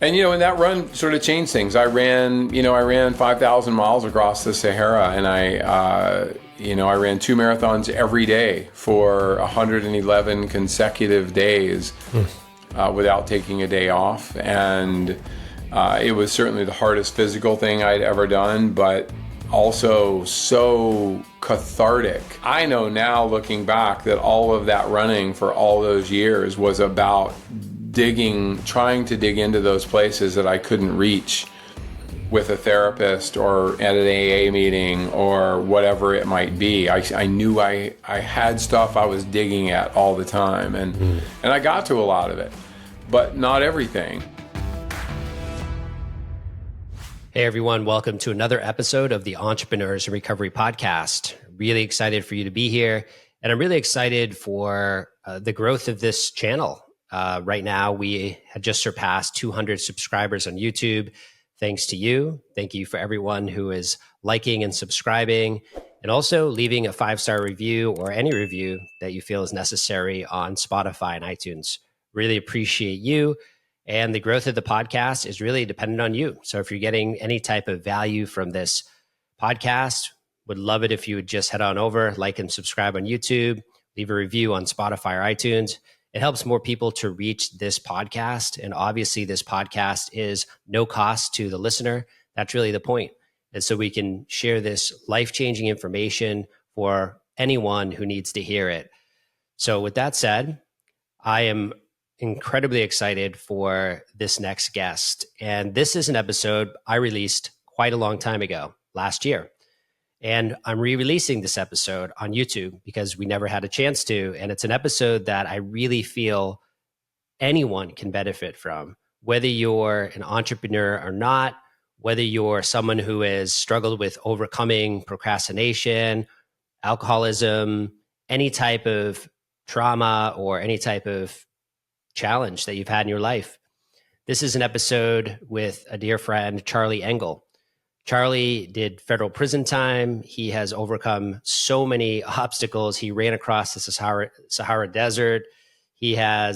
And that run sort of changed things. I ran 5,000 miles across the Sahara, and I ran 2 marathons every day for 111 consecutive days without taking a day off. And it was certainly the hardest physical thing I'd ever done, but also so cathartic. I know now, looking back, that all of that running for all those years was about trying to dig into those places that I couldn't reach with a therapist or at an AA meeting or whatever it might be. I knew I had stuff I was digging at all the time, and I got to a lot of it, but not everything. Hey everyone, welcome to another episode of the Entrepreneurs in Recovery podcast. Really excited for you to be here, and I'm really excited for the growth of this channel. Right now, we had just surpassed 200 subscribers on YouTube. Thanks to you. Thank you for everyone who is liking and subscribing, and also leaving a 5-star review or any review that you feel is necessary on Spotify and iTunes. Really appreciate you. And the growth of the podcast is really dependent on you. So if you're getting any type of value from this podcast, would love it if you would just head on over, like and subscribe on YouTube, leave a review on Spotify or iTunes. It helps more people to reach this podcast. And obviously this podcast is no cost to the listener. That's really the point. And so we can share this life-changing information for anyone who needs to hear it. So with that said, I am incredibly excited for this next guest. And this is an episode I released quite a long time ago, last year. And I'm re-releasing this episode on YouTube because we never had a chance to. And it's an episode that I really feel anyone can benefit from, whether you're an entrepreneur or not, whether you're someone who has struggled with overcoming procrastination, alcoholism, any type of trauma, or any type of challenge that you've had in your life. This is an episode with a dear friend, Charlie Engle. Charlie did federal prison time. He has overcome so many obstacles. He ran across the Sahara Desert. He ran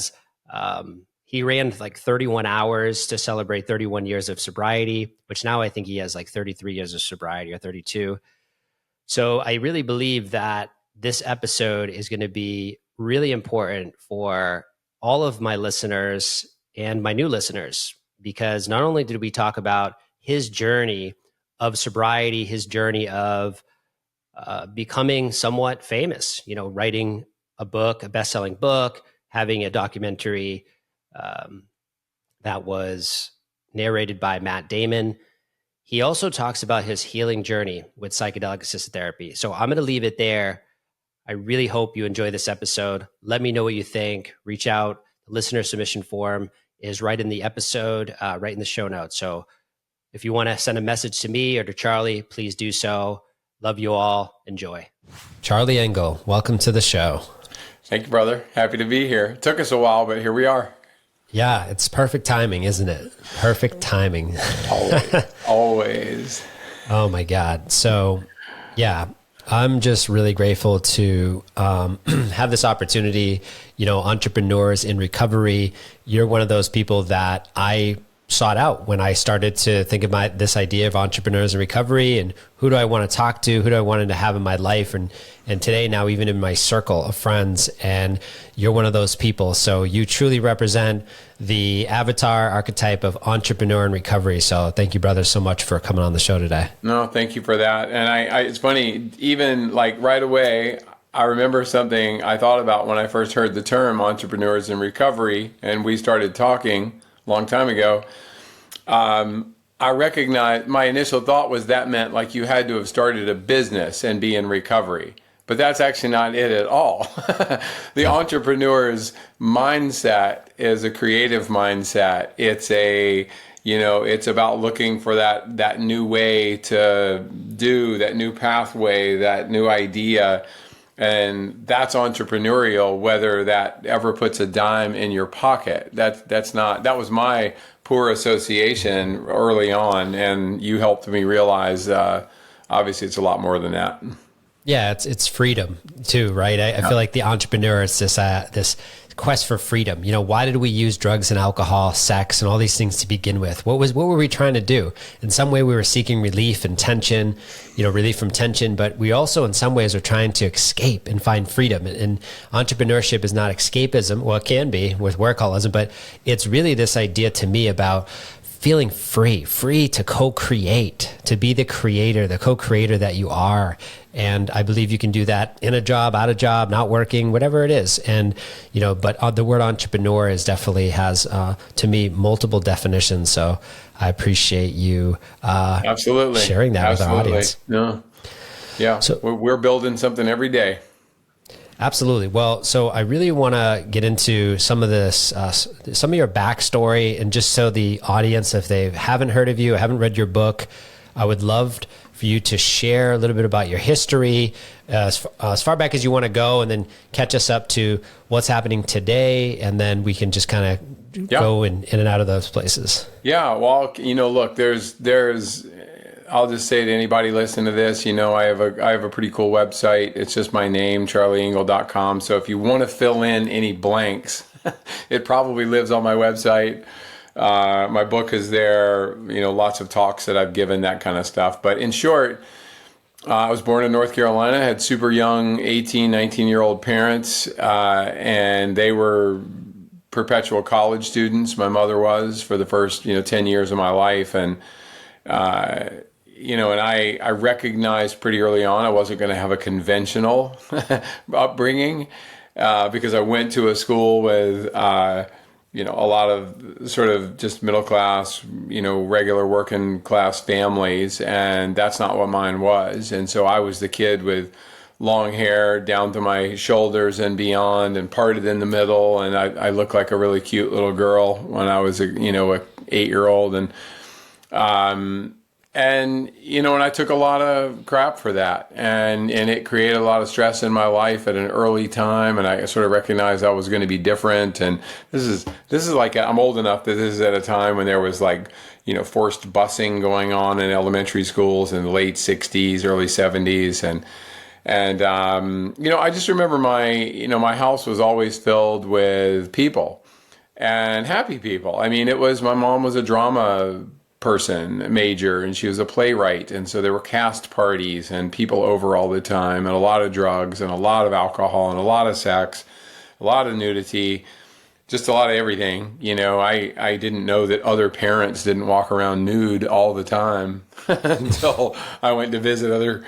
like 31 hours to celebrate 31 years of sobriety, which now I think he has like 33 years of sobriety or 32. So I really believe that this episode is going to be really important for all of my listeners and my new listeners, because not only did we talk about his journey of sobriety, his journey of becoming somewhat famous, writing a book, a best-selling book, having a documentary that was narrated by Matt Damon. He also talks about his healing journey with psychedelic-assisted therapy. So I'm going to leave it there. I really hope you enjoy this episode. Let me know what you think. Reach out. The listener submission form is right in the episode, right in the show notes. So if you want to send a message to me or to Charlie, please do so. Love you all. Enjoy. Charlie Engle, welcome to the show. Thank you, brother. Happy to be here. It took us a while, but here we are. Yeah, it's perfect timing, isn't it? Perfect timing. Always. Oh my God. So yeah, I'm just really grateful to have this opportunity. Entrepreneurs in recovery, you're one of those people that I sought out when I started to think about this idea of entrepreneurs in recovery and who do I want to talk to, who do I want to have in my life, and today now even in my circle of friends, and you're one of those people. So you truly represent the avatar archetype of entrepreneur in recovery. So thank you, brother, so much for coming on the show today. No, thank you for that. And it's funny, even like right away, I remember something I thought about when I first heard the term entrepreneurs in recovery, and we started talking a long time ago. I recognized, my initial thought was that meant like you had to have started a business and be in recovery. But that's actually not it at all. The entrepreneur's mindset is a creative mindset. It's about looking for that new way to do, that new pathway, that new idea. And that's entrepreneurial, whether that ever puts a dime in your pocket. That was my poor association early on, and you helped me realize obviously it's a lot more than that. Yeah, it's freedom too, right? I feel like the entrepreneur is this quest for freedom. Why did we use drugs and alcohol, sex, and all these things to begin with? What were we trying to do? In some way, we were seeking relief and tension, relief from tension, but we also, in some ways, are trying to escape and find freedom. And entrepreneurship is not escapism. Well, it can be with workaholism, but it's really this idea to me about feeling free to co-create, to be the creator, the co-creator that you are. And I believe you can do that in a job, out of job, not working, whatever it is. And, but the word entrepreneur definitely has, to me, multiple definitions. So I appreciate you absolutely sharing that with our audience. No. Yeah. So we're building something every day. Absolutely. Well, so I really want to get into some of this, some of your backstory, and just so the audience, if they haven't heard of you, haven't read your book, I would love for you to share a little bit about your history, as far back as you want to go, and then catch us up to what's happening today, and then we can just kind of go in and out of those places. Yeah. Well, look, there's. I'll just say to anybody listening to this, I have a pretty cool website. It's just my name, charlieengle.com. So if you want to fill in any blanks, it probably lives on my website. My book is there, lots of talks that I've given, that kind of stuff. But in short, I was born in North Carolina, had super young 18, 19-year-old parents, and they were perpetual college students. My mother was for the first, 10 years of my life. And, and I recognized pretty early on I wasn't going to have a conventional upbringing because I went to a school with, a lot of sort of just middle class, regular working class families, and that's not what mine was. And so I was the kid with long hair down to my shoulders and beyond, and parted in the middle, and I looked like a really cute little girl when I was a 8-year-old, and I took a lot of crap for that, and it created a lot of stress in my life at an early time, and I sort of recognized I was going to be different. And this is like, I'm old enough that this is at a time when there was forced busing going on in elementary schools in the late 60s, early 70s, and I just remember my house was always filled with people, and happy people. I mean, my mom was a drama person major, and she was a playwright, and so there were cast parties and people over all the time, and a lot of drugs and a lot of alcohol and a lot of sex, a lot of nudity, just a lot of everything. I didn't know that other parents didn't walk around nude all the time until I went to visit other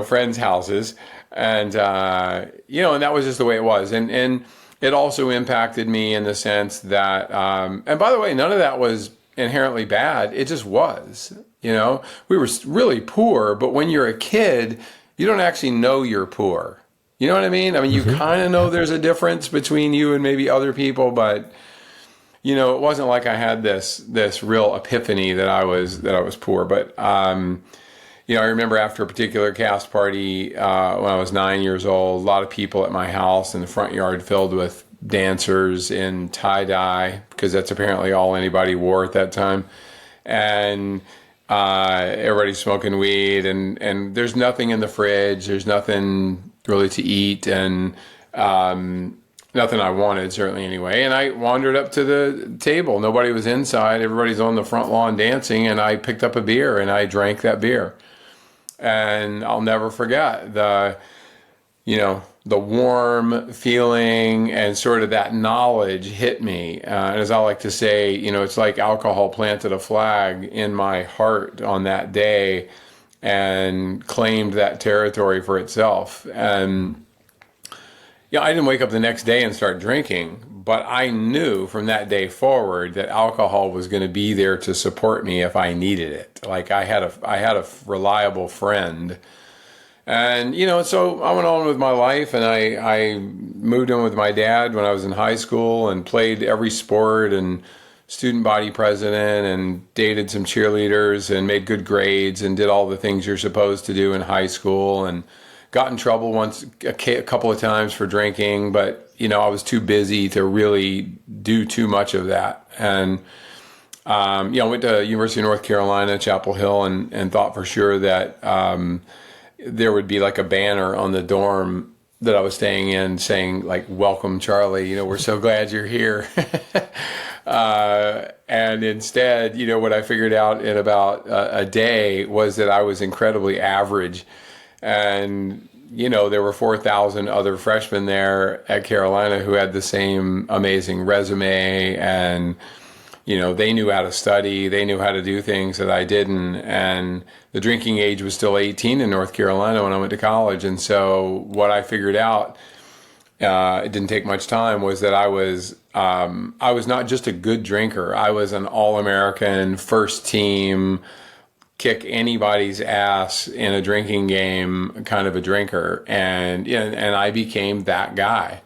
friends' houses, and and that was just the way it was. And it also impacted me in the sense that and by the way, none of that was inherently bad. It just was. We were really poor, but when you're a kid, you don't actually know you're poor. You know what I mean? I mean, you kind of know there's a difference between you and maybe other people, but it wasn't like I had this real epiphany that I was poor. But I remember after a particular cast party when I was 9 years old, a lot of people at my house in the front yard filled with dancers in tie-dye, because that's apparently all anybody wore at that time, and everybody's smoking weed, and there's nothing in the fridge, there's nothing really to eat, and nothing I wanted, certainly anyway. And I wandered up to the table. Nobody was inside, everybody's on the front lawn dancing, and I picked up a beer and I drank that beer. And I'll never forget the warm feeling and sort of that knowledge hit me. And as I like to say, it's like alcohol planted a flag in my heart on that day and claimed that territory for itself. And I didn't wake up the next day and start drinking, but I knew from that day forward that alcohol was going to be there to support me if I needed it. Like I had a reliable friend. And, so I went on with my life, and I moved in with my dad when I was in high school and played every sport and student body president and dated some cheerleaders and made good grades and did all the things you're supposed to do in high school, and got in trouble a couple of times for drinking, but, I was too busy to really do too much of that. And, I went to University of North Carolina, Chapel Hill, and thought for sure that there would be like a banner on the dorm that I was staying in saying like, "Welcome, Charlie. We're so glad you're here." And instead, what I figured out in about a day was that I was incredibly average. And, there were 4,000 other freshmen there at Carolina who had the same amazing resume, and, they knew how to study, they knew how to do things that I didn't. And the drinking age was still 18 in North Carolina when I went to college. And so what I figured out, it didn't take much time, was that I was not just a good drinker. I was an all-American, first team, kick anybody's ass in a drinking game kind of a drinker. And I became that guy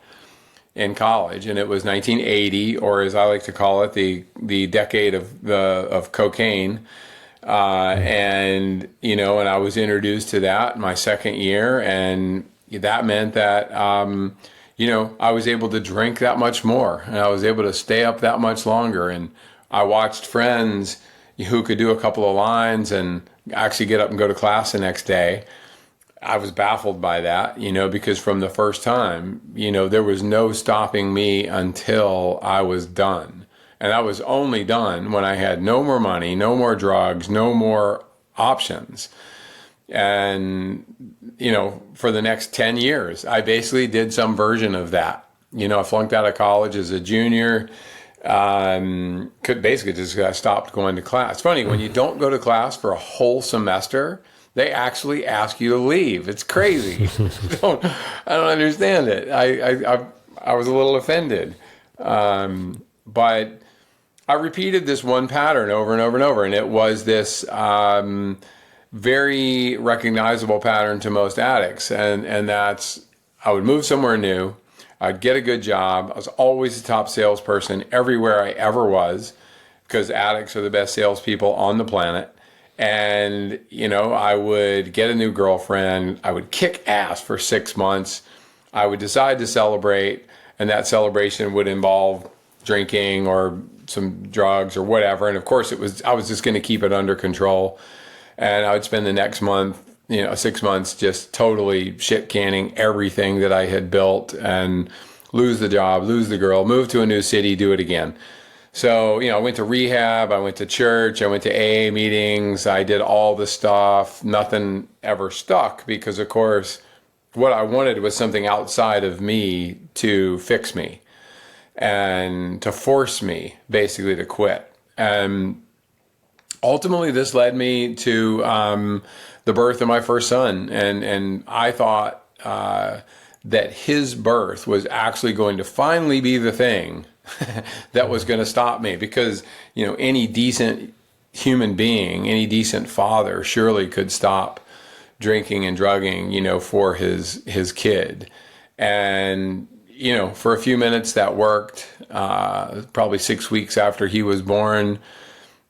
in college. And it was 1980, or as I like to call it, the decade of cocaine. And I was introduced to that my second year, and that meant that I was able to drink that much more, and I was able to stay up that much longer. And I watched friends who could do a couple of lines and actually get up and go to class the next day. I was baffled by that, because from the first time, there was no stopping me until I was done. And I was only done when I had no more money, no more drugs, no more options. And, for the next 10 years, I basically did some version of that. I flunked out of college as a junior. Basically just stopped going to class. It's funny, when you don't go to class for a whole semester, they actually ask you to leave. It's crazy. I don't understand it. I was a little offended. But I repeated this one pattern over and over and over, and it was this very recognizable pattern to most addicts, and that's, I would move somewhere new, I'd get a good job, I was always the top salesperson everywhere I ever was, because addicts are the best salespeople on the planet, and I would get a new girlfriend, I would kick ass for 6 months, I would decide to celebrate, and that celebration would involve drinking or some drugs or whatever, and of course I was just going to keep it under control. And I would spend the next month, 6 months, just totally shit canning everything that I had built, and lose the job, lose the girl, move to a new city, do it again. So, I went to rehab, I went to church, I went to AA meetings, I did all the stuff. Nothing ever stuck because, of course, what I wanted was something outside of me to fix me and to force me basically to quit. And ultimately, this led me to the birth of my first son, and I thought that his birth was actually going to finally be the thing that was going to stop me, because any decent human being, any decent father, surely could stop drinking and drugging, for his kid. And for a few minutes that worked. Probably 6 weeks after he was born,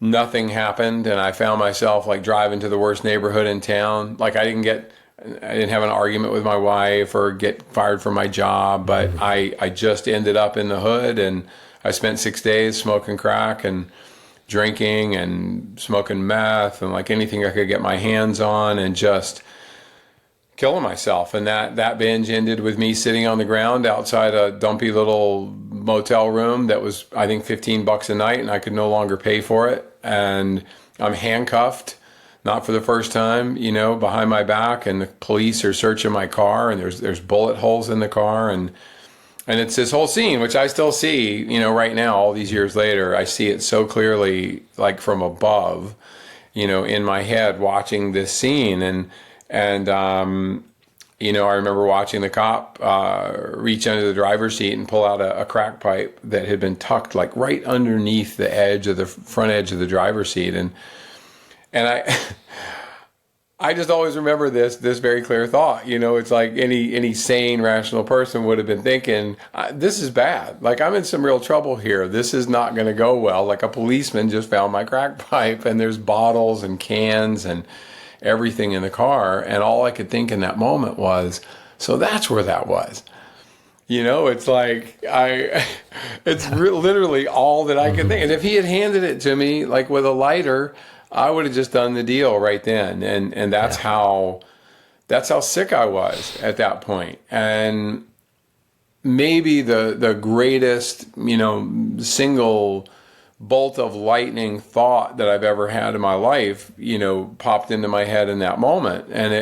nothing happened, and I found myself like driving to the worst neighborhood in town. Like I didn't have an argument with my wife or get fired from my job, but I just ended up in the hood, and I spent 6 days smoking crack and drinking and smoking meth and like anything I could get my hands on, and just killing myself. And that binge ended with me sitting on the ground outside a dumpy little motel room that was, I think, $15 a night, and I could no longer pay for it. And I'm handcuffed, not for the first time, behind my back, and the police are searching my car, and there's bullet holes in the car, and it's this whole scene, which I still see, right now, all these years later. I see it so clearly, like from above, in my head, watching this scene. And I remember watching the cop reach under the driver's seat and pull out a crack pipe that had been tucked like right underneath the edge of the front edge of the driver's seat. And I just always remember this very clear thought. It's like any sane, rational person would have been thinking, this is bad. Like, I'm in some real trouble here. This is not going to go well. Like, a policeman just found my crack pipe, and there's bottles and cans and everything in the car. And all I could think in that moment was, so that's where that was. It's like, literally all that I could think. And if he had handed it to me, like with a lighter, I would have just done the deal right then. And that's how that's how sick I was at that point. And maybe the greatest, single bolt of lightning thought that I've ever had in my life, popped into my head in that moment. And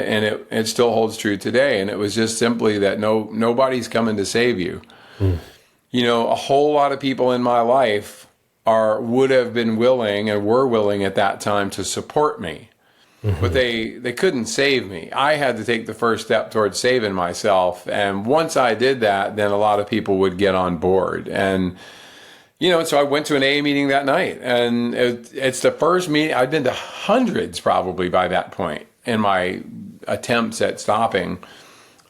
it still holds true today. And it was just simply that nobody's coming to save you. A whole lot of people in my life would have been willing and were willing at that time to support me. But they couldn't save me. I had to take the first step towards saving myself. And once I did that, then a lot of people would get on board. And, so I went to an AA meeting that night. And it's the first meeting. I'd been to hundreds probably by that point in my attempts at stopping.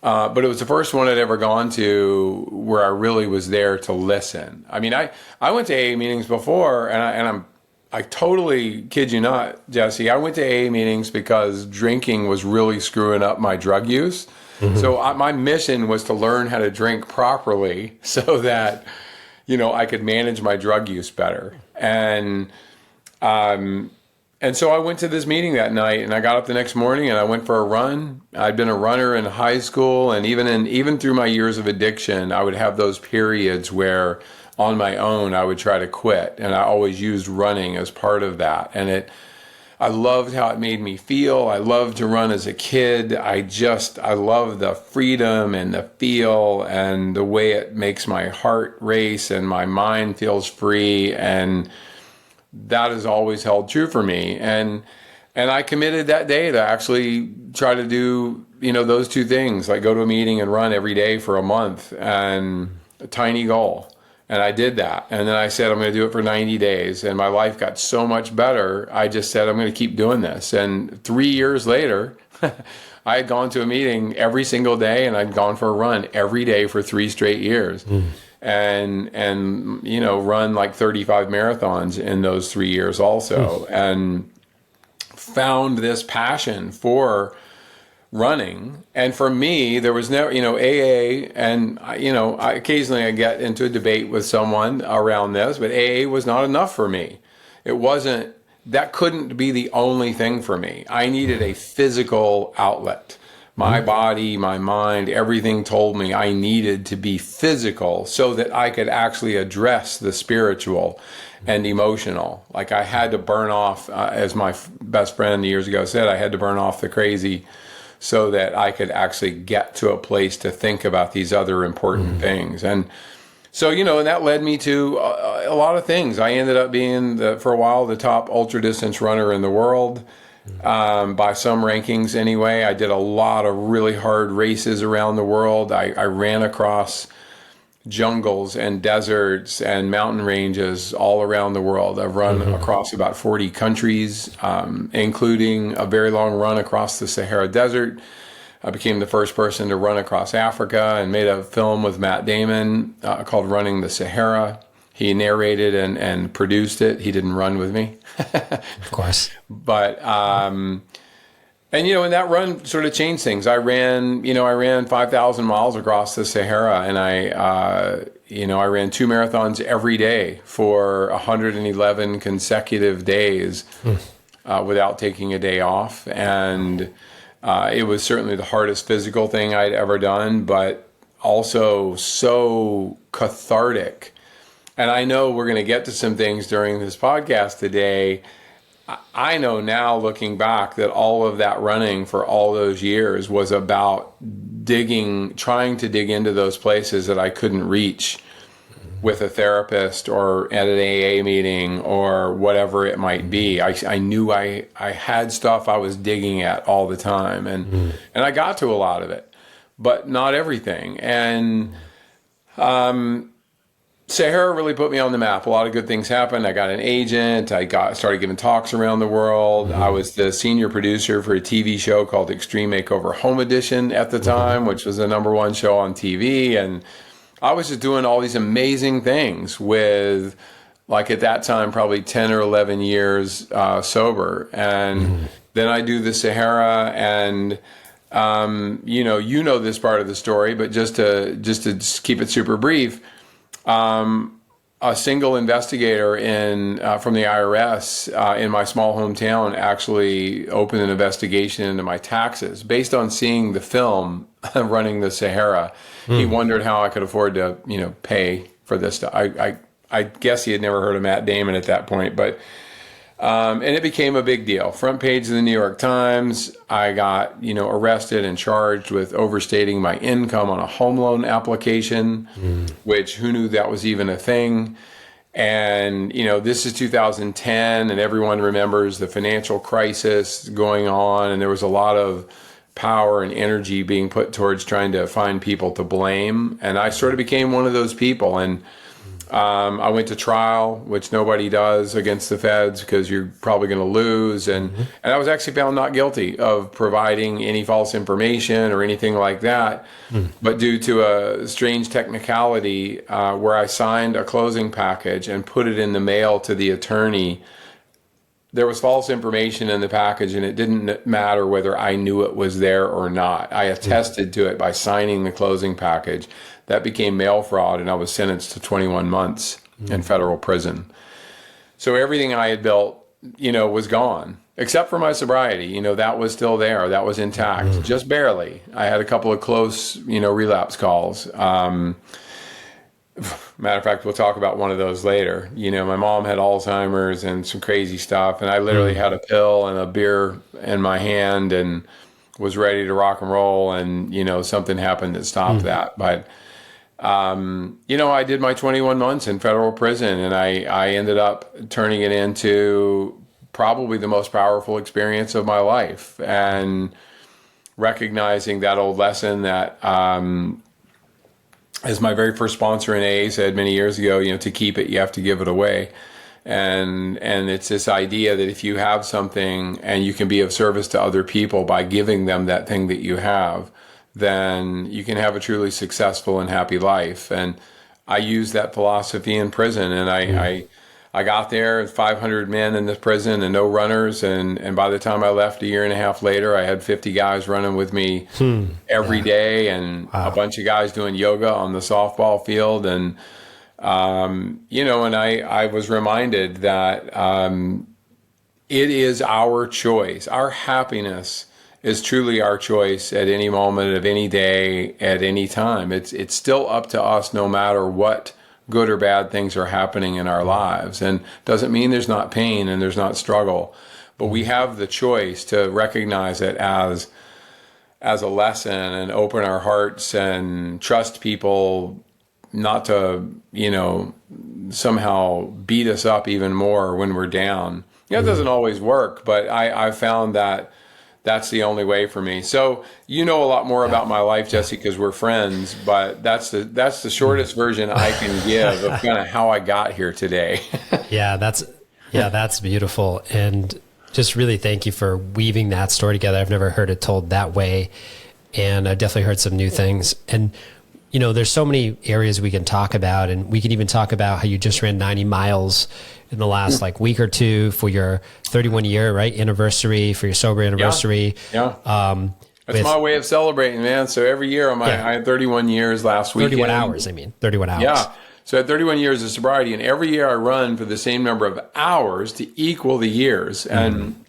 But it was the first one I'd ever gone to where I really was there to listen. I mean, I went to AA meetings before, and I totally kid you not, Jesse. I went to AA meetings because drinking was really screwing up my drug use. So my mission was to learn how to drink properly so that, I could manage my drug use better. And so I went to this meeting that night, and I got up the next morning and I went for a run. I'd been a runner in high school, and even through my years of addiction, I would have those periods where on my own, I would try to quit, and I always used running as part of that. And I loved how it made me feel. I loved to run as a kid. I love the freedom and the feel and the way it makes my heart race and my mind feels free. And that has always held true for me. And I committed that day to actually try to do, those two things, like go to a meeting and run every day for a month, and a tiny goal. And I did that. And then I said, I'm going to do it for 90 days. And my life got so much better. I just said, I'm going to keep doing this. And 3 years later, I had gone to a meeting every single day, and I'd gone for a run every day for 3 straight years. And run like 35 marathons in those 3 years also. And found this passion for running. And for me, there was no, AA, and, occasionally I get into a debate with someone around this, but AA was not enough for me. That couldn't be the only thing for me. I needed a physical outlet. My body, my mind, everything told me I needed to be physical so that I could actually address the spiritual and emotional. Like I had to burn off, as my best friend years ago said, I had to burn off the crazy so that I could actually get to a place to think about these other important things. And so, and that led me to a lot of things. I ended up being, for a while, the top ultra distance runner in the world, by some rankings anyway. I did a lot of really hard races around the world. I ran across jungles and deserts and mountain ranges all around the world. I've run across about 40 countries, including a very long run across the Sahara Desert. I became the first person to run across Africa and made a film with Matt Damon called Running the Sahara. He narrated and produced it. He didn't run with me. Of course. But, and that run sort of changed things. I ran 5,000 miles across the Sahara, and I ran 2 marathons every day for 111 consecutive days without taking a day off. And it was certainly the hardest physical thing I'd ever done, but also so cathartic. And I know we're going to get to some things during this podcast today. I know now, looking back, that all of that running for all those years was about trying to dig into those places that I couldn't reach with a therapist or at an AA meeting or whatever it might be. I knew I had stuff I was digging at all the time, and I got to a lot of it, but not everything. And Sahara really put me on the map. A lot of good things happened. I got an agent. I started giving talks around the world. I was the senior producer for a TV show called Extreme Makeover Home Edition at the time, which was the #1 show on TV. And I was just doing all these amazing things with, like at that time, probably 10 or 11 years sober. And then I do the Sahara, and you know this part of the story, but just to keep it super brief. a single investigator from the IRS in my small hometown actually opened an investigation into my taxes based on seeing the film Running the Sahara. He wondered how I could afford to, pay for this stuff. I guess he had never heard of Matt Damon at that point, but and it became a big deal. Front page of the New York Times. I got, arrested and charged with overstating my income on a home loan application, which who knew that was even a thing. And, this is 2010 and everyone remembers the financial crisis going on. And there was a lot of power and energy being put towards trying to find people to blame. And I sort of became one of those people. And I went to trial, which nobody does against the feds because you're probably going to lose. And I was actually found not guilty of providing any false information or anything like that. But due to a strange technicality where I signed a closing package and put it in the mail to the attorney, there was false information in the package, and it didn't matter whether I knew it was there or not. I attested to it by signing the closing package. That became mail fraud, and I was sentenced to 21 months in federal prison. So everything I had built, was gone, except for my sobriety. That was still there. That was intact, just barely. I had a couple of close, relapse calls. Matter of fact, we'll talk about one of those later. My mom had Alzheimer's and some crazy stuff, and I literally had a pill and a beer in my hand and was ready to rock and roll, and, something happened that stopped that. But, I did my 21 months in federal prison, and I ended up turning it into probably the most powerful experience of my life, and recognizing that old lesson that, as my very first sponsor in AA said many years ago, to keep it, you have to give it away. And it's this idea that if you have something and you can be of service to other people by giving them that thing that you have, then you can have a truly successful and happy life. And I used that philosophy in prison, and I got there, 500 men in the prison and no runners. And by the time I left a year and a half later, I had 50 guys running with me every day, and a bunch of guys doing yoga on the softball field. And, and I was reminded that it is our choice. Our happiness is truly our choice at any moment of any day, at any time. It's still up to us, no matter what good or bad things are happening in our lives. And doesn't mean there's not pain and there's not struggle, but we have the choice to recognize it as a lesson and open our hearts and trust people not to, somehow beat us up even more when we're down. It doesn't always work, but I found that that's the only way for me. So a lot more about my life, Jesse, because we're friends, but that's the shortest version I can give of kind of how I got here today. That's beautiful. And just really thank you for weaving that story together. I've never heard it told that way. And I definitely heard some new things. And, there's so many areas we can talk about, and we can even talk about how you just ran 90 miles in the last week or two for your 31 year, right? Anniversary, for your sober anniversary. Yeah. That's my way of celebrating, man. So every year I had 31 years last week. 31 hours. Yeah. So I had 31 years of sobriety, and every year I run for the same number of hours to equal the years. And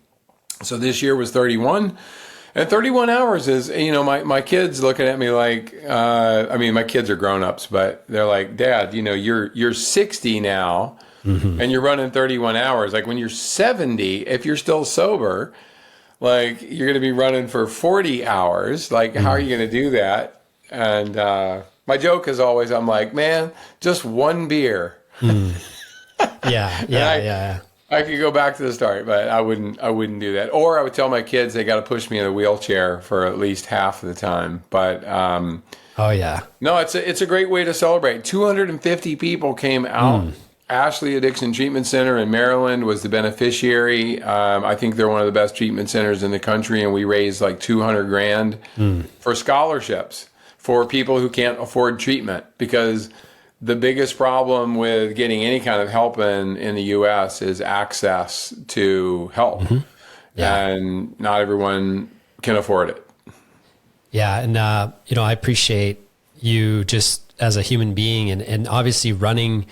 so this year was 31. And 31 hours is, my kids looking at me like, my kids are grown-ups, but they're like, Dad, you're 60 now, and you're running 31 hours. Like when you're 70, if you're still sober, like you're going to be running for 40 hours. Like, how are you going to do that? And my joke is always, I'm like, man, just one beer. Yeah. I could go back to the start, but I wouldn't do that. Or I would tell my kids they got to push me in a wheelchair for at least half of the time. But no, it's a great way to celebrate. 250 people came out. Ashley Addiction Treatment Center in Maryland was the beneficiary. I think they're one of the best treatment centers in the country, and we raised like $200,000 for scholarships for people who can't afford treatment, because the biggest problem with getting any kind of help in the U.S. is access to help. And not everyone can afford it. Yeah. And, I appreciate you just as a human being, and obviously running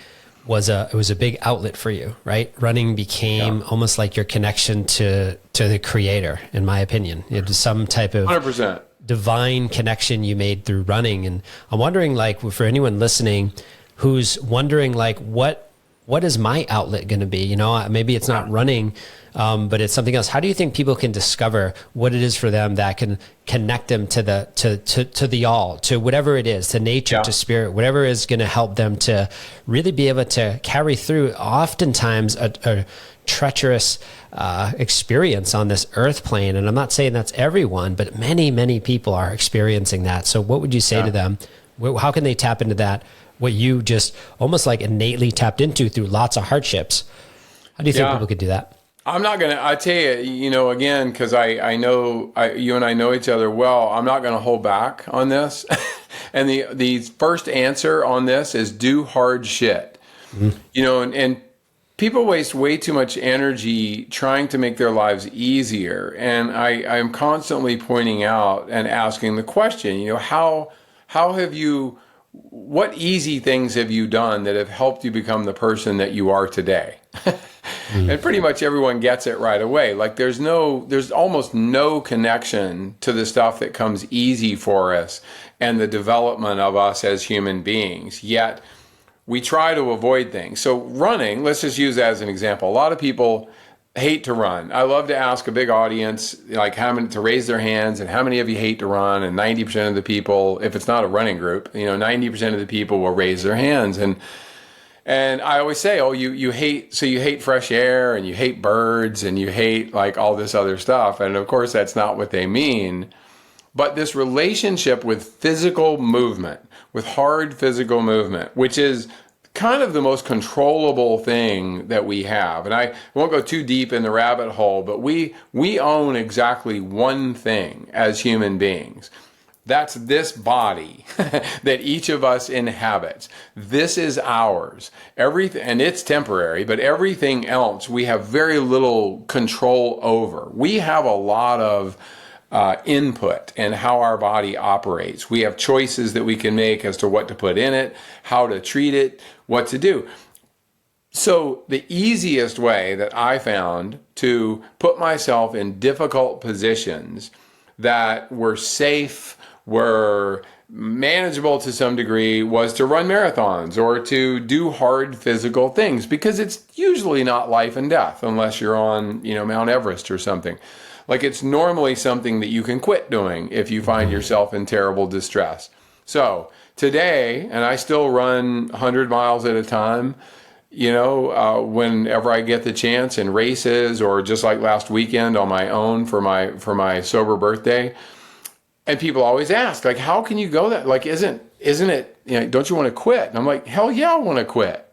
it was a big outlet for you, right? Running became almost like your connection to the creator, in my opinion. It was some type of 100%. divine connection you made through running. And I'm wondering, like, for anyone listening who's wondering, like, what is my outlet going to be? You know, maybe it's not running, but it's something else. How do you think people can discover what it is for them that can connect them to the all, to whatever it is, to nature, to spirit, whatever is going to help them to really be able to carry through oftentimes a treacherous experience on this earth plane? And I'm not saying that's everyone, but many, many people are experiencing that. So what would you say to them? How can they tap into that? What you just almost like innately tapped into through lots of hardships. How do you think people could do that? I'm not going to, I tell you, you know, again, because I know you and I know each other well, I'm not going to hold back on this. And the first answer on this is do hard shit. Mm-hmm. You know, and people waste way too much energy trying to make their lives easier. And I'm constantly pointing out and asking the question, you know, how have you, what easy things have you done that have helped you become the person that you are today? And pretty much everyone gets it right away. Like there's almost no connection to the stuff that comes easy for us and the development of us as human beings. Yet we try to avoid things. So running, let's just use that as an example. A lot of people hate to run. I love to ask a big audience, like how many to raise their hands and how many of you hate to run. And 90% of the people, if it's not a running group, you know, 90% of the people will raise their hands. And I always say, oh, you hate fresh air and you hate birds and you hate like all this other stuff. And of course, that's not what they mean. But this relationship with physical movement, with hard physical movement, which is kind of the most controllable thing that we have. And I won't go too deep in the rabbit hole, but we own exactly one thing as human beings. That's this body that each of us inhabits. This is ours. Everything, and it's temporary, but everything else we have very little control over. We have a lot of input in how our body operates. We have choices that we can make as to what to put in it, how to treat it, what to do. So the easiest way that I found to put myself in difficult positions that were safe, were manageable to some degree, was to run marathons or to do hard physical things, because it's usually not life and death unless you're on, you know, Mount Everest or something. Like it's normally something that you can quit doing if you find yourself in terrible distress. So today, and I still run 100 miles at a time, you know, whenever I get the chance in races or just like last weekend on my own for my sober birthday. And people always ask, like, how can you go that? Like, isn't it, you know, don't you want to quit? And I'm like, hell yeah, I want to quit.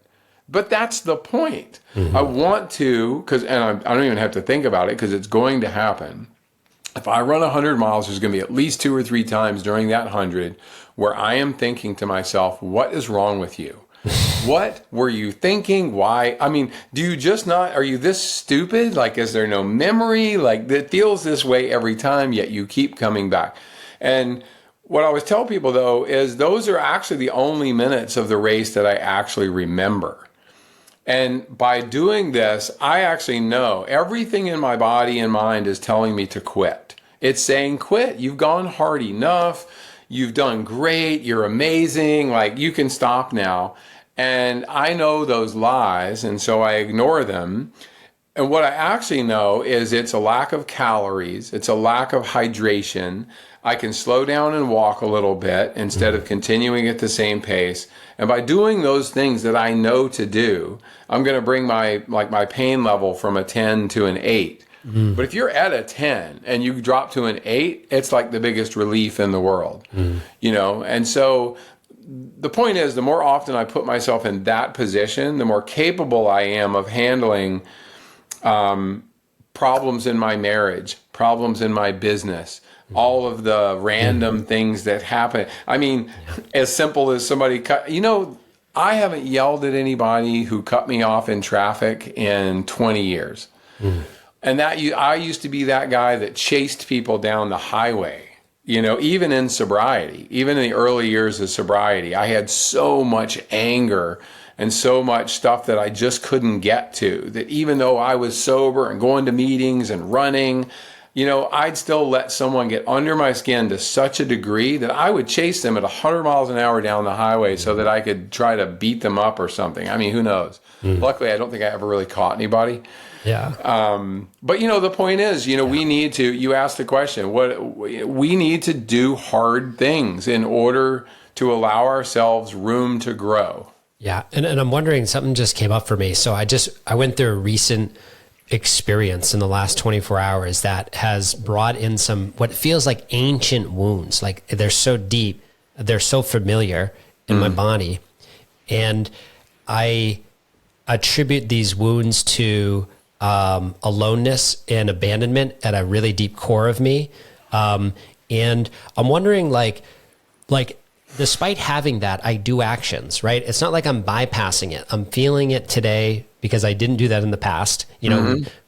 But that's the point. Mm-hmm. I want to, I don't even have to think about it because it's going to happen. If I run 100 miles, there's going to be at least 2 or 3 times during that 100 where I am thinking to myself, what is wrong with you? What were you thinking? Why? I mean, are you this stupid? Like, is there no memory? Like, it feels this way every time, yet you keep coming back. And what I always tell people, though, is those are actually the only minutes of the race that I actually remember. And by doing this, I actually know everything in my body and mind is telling me to quit. It's saying, quit. You've gone hard enough. You've done great. You're amazing. Like, you can stop now. And I know those lies, and so I ignore them. And what I actually know is it's a lack of calories. It's a lack of hydration. I can slow down and walk a little bit instead of continuing at the same pace. And by doing those things that I know to do, I'm going to bring my pain level from a 10 to an 8. Mm. But if you're at a 10 and you drop to an 8, it's like the biggest relief in the world, you know? And so the point is, the more often I put myself in that position, the more capable I am of handling problems in my marriage, problems in my business, all of the random things that happen. I mean, as simple as somebody I haven't yelled at anybody who cut me off in traffic in 20 years. Mm. And I used to be that guy that chased people down the highway. You know, even in sobriety, even in the early years of sobriety, I had so much anger and so much stuff that I just couldn't get to, that even though I was sober and going to meetings and running, I'd still let someone get under my skin to such a degree that I would chase them at 100 miles an hour down the highway so that I could try to beat them up or something. I mean, who knows? Luckily, I don't think I ever really caught anybody. Yeah. But the point is, we need to, you asked the question, we need to do hard things in order to allow ourselves room to grow. Yeah. And I'm wondering, something just came up for me. So I went through a recent experience in the last 24 hours that has brought in some, what feels like ancient wounds. Like they're so deep, they're so familiar in my body. And I attribute these wounds to aloneness and abandonment at a really deep core of me. And I'm wondering, like, despite having that, I do actions, right? It's not like I'm bypassing it. I'm feeling it today because I didn't do that in the past,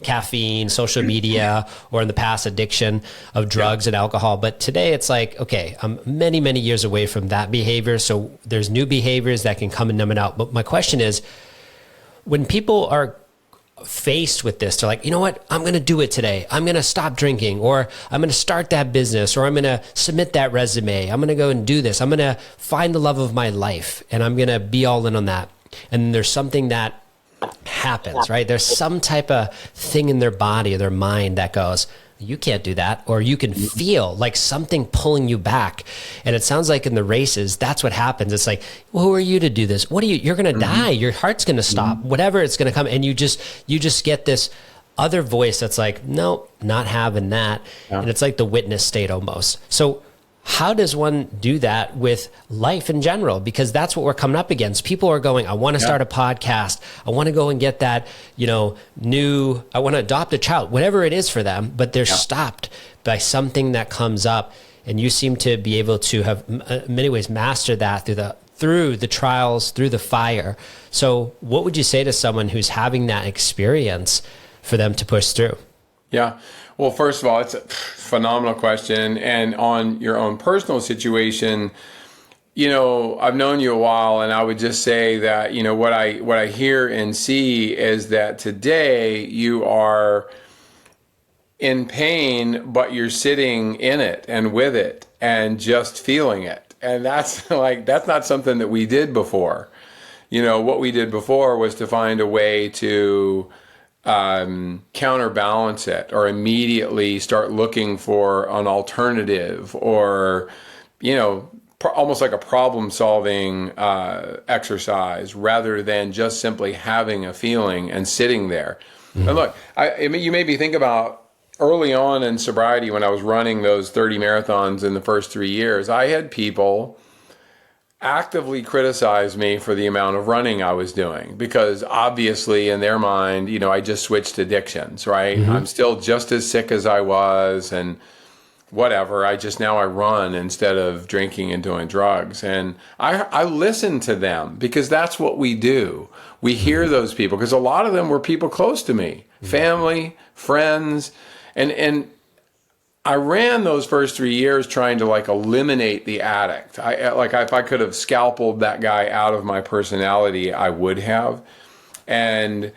caffeine, social media, or in the past, addiction of drugs and alcohol. But today it's like, okay, I'm many, many years away from that behavior. So there's new behaviors that can come and numb it out. But my question is, when people are faced with this, they're like, you know what, I'm going to do it today. I'm going to stop drinking, or I'm going to start that business, or I'm going to submit that resume. I'm going to go and do this. I'm going to find the love of my life, and I'm going to be all in on that. And there's something that happens, right? There's some type of thing in their body or their mind that goes, you can't do that. Or you can feel like something pulling you back. And it sounds like in the races, that's what happens. It's like, well, who are you to do this? What are you? You're going to die. Your heart's going to stop, whatever it's going to come. And you just get this other voice that's like, no, not having that. Yeah. And it's like the witness state almost. So how does one do that with life in general? Because that's what we're coming up against. People are going, I want to start a podcast. I want to go and get that, I want to adopt a child, whatever it is for them, but they're stopped by something that comes up. And you seem to be able to have in many ways mastered that through the trials, through the fire. So what would you say to someone who's having that experience for them to push through? Yeah. Well, first of all, it's a phenomenal question. And on your own personal situation, I've known you a while, and I would just say that, what I hear and see is that today you are in pain, but you're sitting in it and with it and just feeling it. And that's not something that we did before. What we did before was to find a way to counterbalance it, or immediately start looking for an alternative, or almost like a problem-solving exercise, rather than just simply having a feeling and sitting there. And look, you made me think about early on in sobriety, when I was running those 30 marathons in the first 3 years. I had people actively criticize me for the amount of running I was doing, because obviously in their mind, I just switched addictions, right? I'm still just as sick as I was, and whatever. Now I run instead of drinking and doing drugs. And I listen to them, because that's what we do. We hear those people, because a lot of them were people close to me, family, friends, and I ran those first 3 years trying to eliminate the addict. If I could have scalpeled that guy out of my personality, I would have. And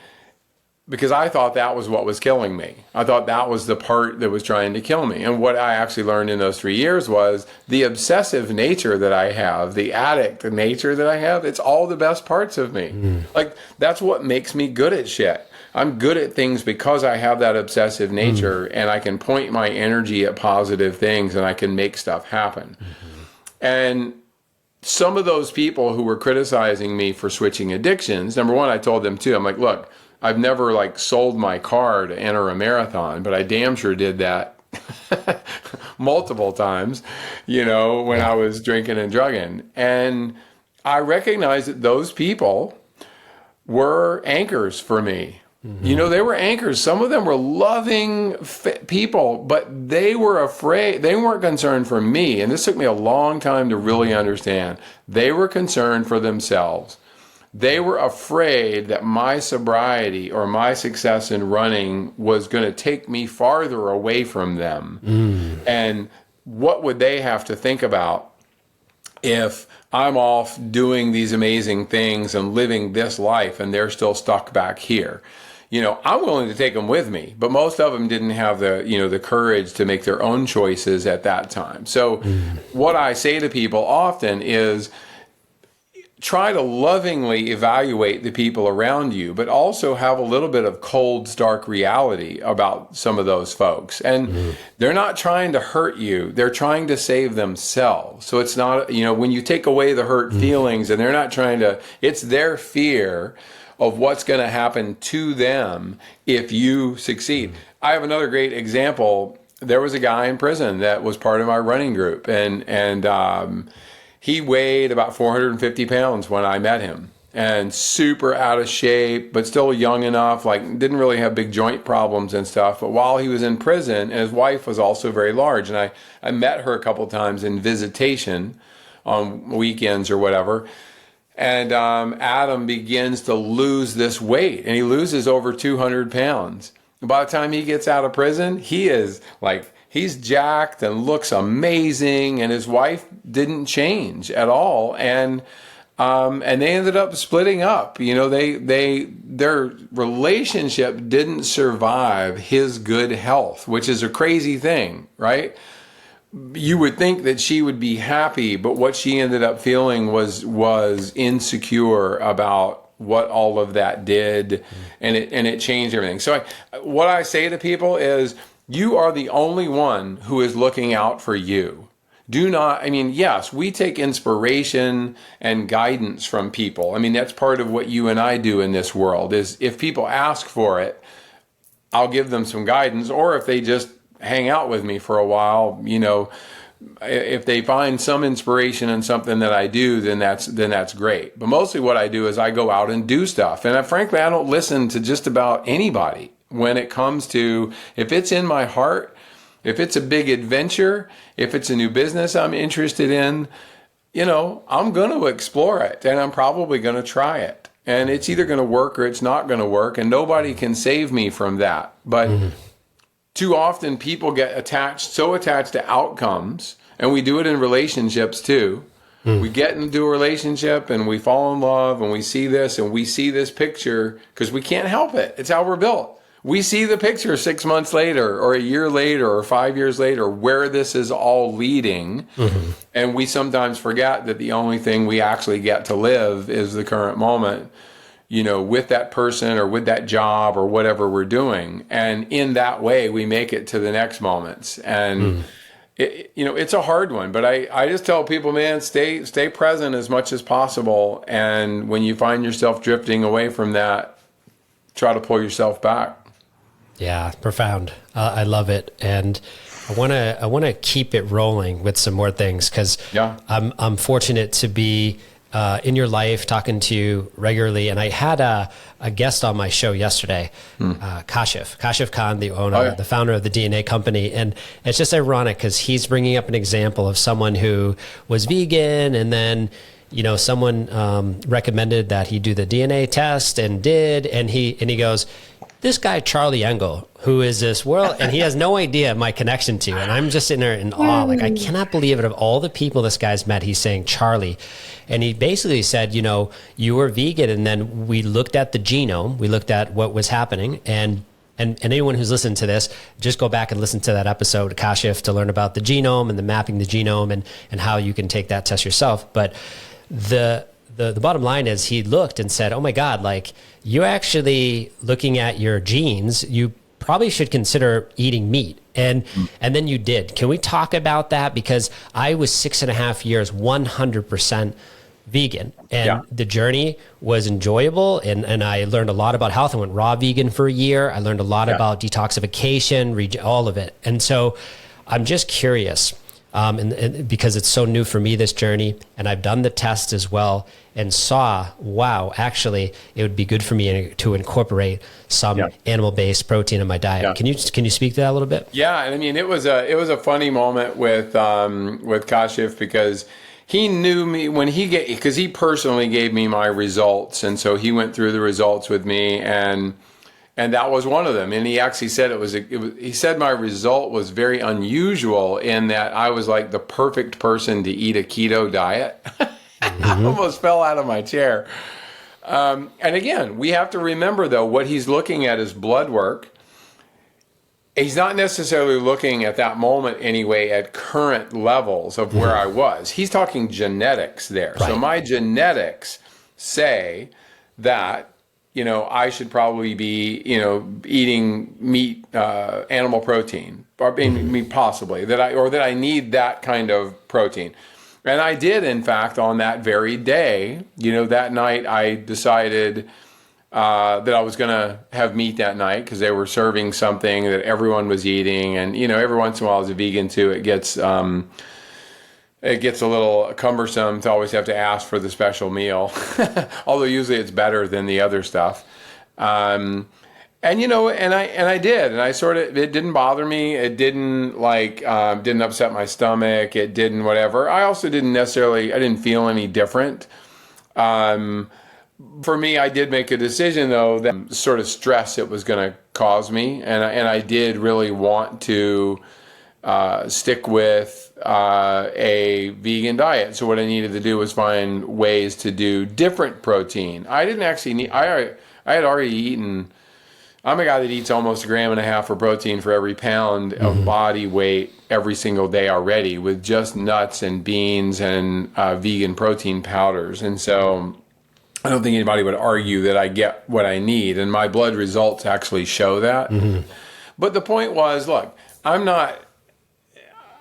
because I thought that was what was killing me. I thought that was the part that was trying to kill me. And what I actually learned in those 3 years was the obsessive nature that I have, the addict nature that I have, it's all the best parts of me. That's what makes me good at shit. I'm good at things because I have that obsessive nature, and I can point my energy at positive things, and I can make stuff happen. And some of those people who were criticizing me for switching addictions, number one, I told them too, I'm like, look, I've never sold my car to enter a marathon, but I damn sure did that multiple times, when I was drinking and drugging. And I recognized that those people were anchors for me. They were anchors. Some of them were loving people, but they were afraid. They weren't concerned for me. And this took me a long time to really understand. They were concerned for themselves. They were afraid that my sobriety or my success in running was going to take me farther away from them. And what would they have to think about if I'm off doing these amazing things and living this life and they're still stuck back here. I'm willing to take them with me, but most of them didn't have the courage to make their own choices at that time. So what I say to people often is try to lovingly evaluate the people around you, but also have a little bit of cold, stark reality about some of those folks. And they're not trying to hurt you. They're trying to save themselves. So it's not, when you take away the hurt feelings and they're not trying to, it's their fear of what's going to happen to them if you succeed. I have another great example. There was a guy in prison that was part of my running group, and he weighed about 450 pounds when I met him, and super out of shape, but still young enough, like didn't really have big joint problems and stuff. But while he was in prison, and his wife was also very large, and I met her a couple times in visitation on weekends or whatever. And Adam begins to lose this weight, and he loses over 200 pounds. By the time he gets out of prison, he is like, he's jacked and looks amazing, and his wife didn't change at all. And they ended up splitting up. Their relationship didn't survive his good health, which is a crazy thing, right? You would think that she would be happy, but what she ended up feeling was insecure about what all of that did, and it changed everything. So what I say to people is, you are the only one who is looking out for you. Yes, we take inspiration and guidance from people. That's part of what you and I do in this world, is if people ask for it, I'll give them some guidance, or if they just hang out with me for a while, if they find some inspiration in something that I do, then that's great. But mostly what I do is I go out and do stuff. And frankly, I don't listen to just about anybody when it comes to, if it's in my heart, if it's a big adventure, if it's a new business I'm interested in, I'm going to explore it, and I'm probably going to try it. And it's either going to work or it's not going to work, and nobody can save me from that. But too often people get so attached to outcomes, and we do it in relationships too. We get into a relationship and we fall in love, and we see this picture because we can't help it. It's how we're built. We see the picture 6 months later or a year later or 5 years later where this is all leading. And we sometimes forget that the only thing we actually get to live is the current moment, with that person or with that job or whatever we're doing. And in that way, we make it to the next moments. And, it's a hard one. But I just tell people, man, stay present as much as possible. And when you find yourself drifting away from that, try to pull yourself back. Yeah, profound. I love it. And I want to keep it rolling with some more things, because I'm fortunate to be in your life, talking to you regularly. And I had a guest on my show yesterday, Kashif Khan, the owner, the founder of the DNA company. And it's just ironic because he's bringing up an example of someone who was vegan, and then, someone recommended that he do the DNA test and did. And he goes, this guy, Charlie Engle, who is this world, and he has no idea my connection to you. And I'm just sitting there in awe. Like, I cannot believe it. Of all the people this guy's met, he's saying Charlie. And he basically said, you were vegan. And then we looked at the genome. We looked at what was happening. And anyone who's listened to this, just go back and listen to that episode, Kashif, to learn about the genome and the mapping the genome and how you can take that test yourself. But the bottom line is, he looked and said, oh my God, like, you're actually looking at your genes. You probably should consider eating meat. And then you did. Can we talk about that? Because I was 6.5 years, 100% vegan, and the journey was enjoyable. And I learned a lot about health. I went raw vegan for a year. I learned a lot about detoxification, all of it. And so I'm just curious, and because it's so new for me, this journey, and I've done the test as well, and saw, wow, actually, it would be good for me to incorporate some animal-based protein in my diet. Yeah. Can you speak to that a little bit? Yeah, it was a funny moment with Kashif, because he knew me because he personally gave me my results, and so he went through the results with me, and And that was one of them. And he actually said he said my result was very unusual in that I was like the perfect person to eat a keto diet. I almost fell out of my chair. And again, we have to remember, though, what he's looking at is blood work. He's not necessarily looking at that moment anyway at current levels of where I was. He's talking genetics there. Right. So my genetics say that, I should probably be, eating meat, animal protein, or meat possibly, that I need that kind of protein. And I did, in fact, on that very day, that night I decided that I was going to have meat that night because they were serving something that everyone was eating. And, every once in a while as a vegan too, it gets a little cumbersome to always have to ask for the special meal, although usually it's better than the other stuff. And I did, and it didn't bother me. It didn't didn't upset my stomach. It didn't whatever. I also I didn't feel any different. For me, I did make a decision though that sort of stress it was going to cause me. And I did really want to stick with a vegan diet. So what I needed to do was find ways to do different protein. I didn't actually need, I had already eaten, I'm a guy that eats almost 1.5 grams of protein for every pound of body weight every single day already with just nuts and beans and vegan protein powders. And so I don't think anybody would argue that I get what I need. And my blood results actually show that. But the point was, look,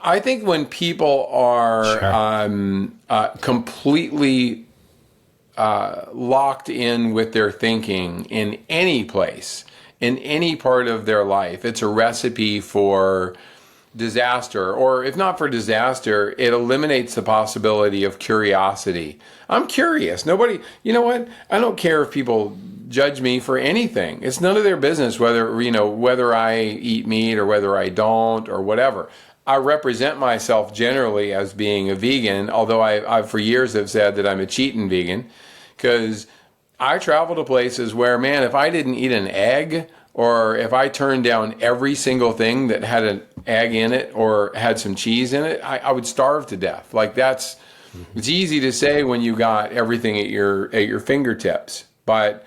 I think when people are completely locked in with their thinking in any place, in any part of their life, it's a recipe for disaster. Or if not for disaster, it eliminates the possibility of curiosity. I'm curious. Nobody, you know what? I don't care if people judge me for anything. It's none of their business whether I eat meat or whether I don't or whatever. I represent myself generally as being a vegan, although I for years have said that I'm a cheating vegan, because I travel to places where, man, if I didn't eat an egg, or if I turned down every single thing that had an egg in it or had some cheese in it, I would starve to death. It's easy to say when you got everything at your fingertips, but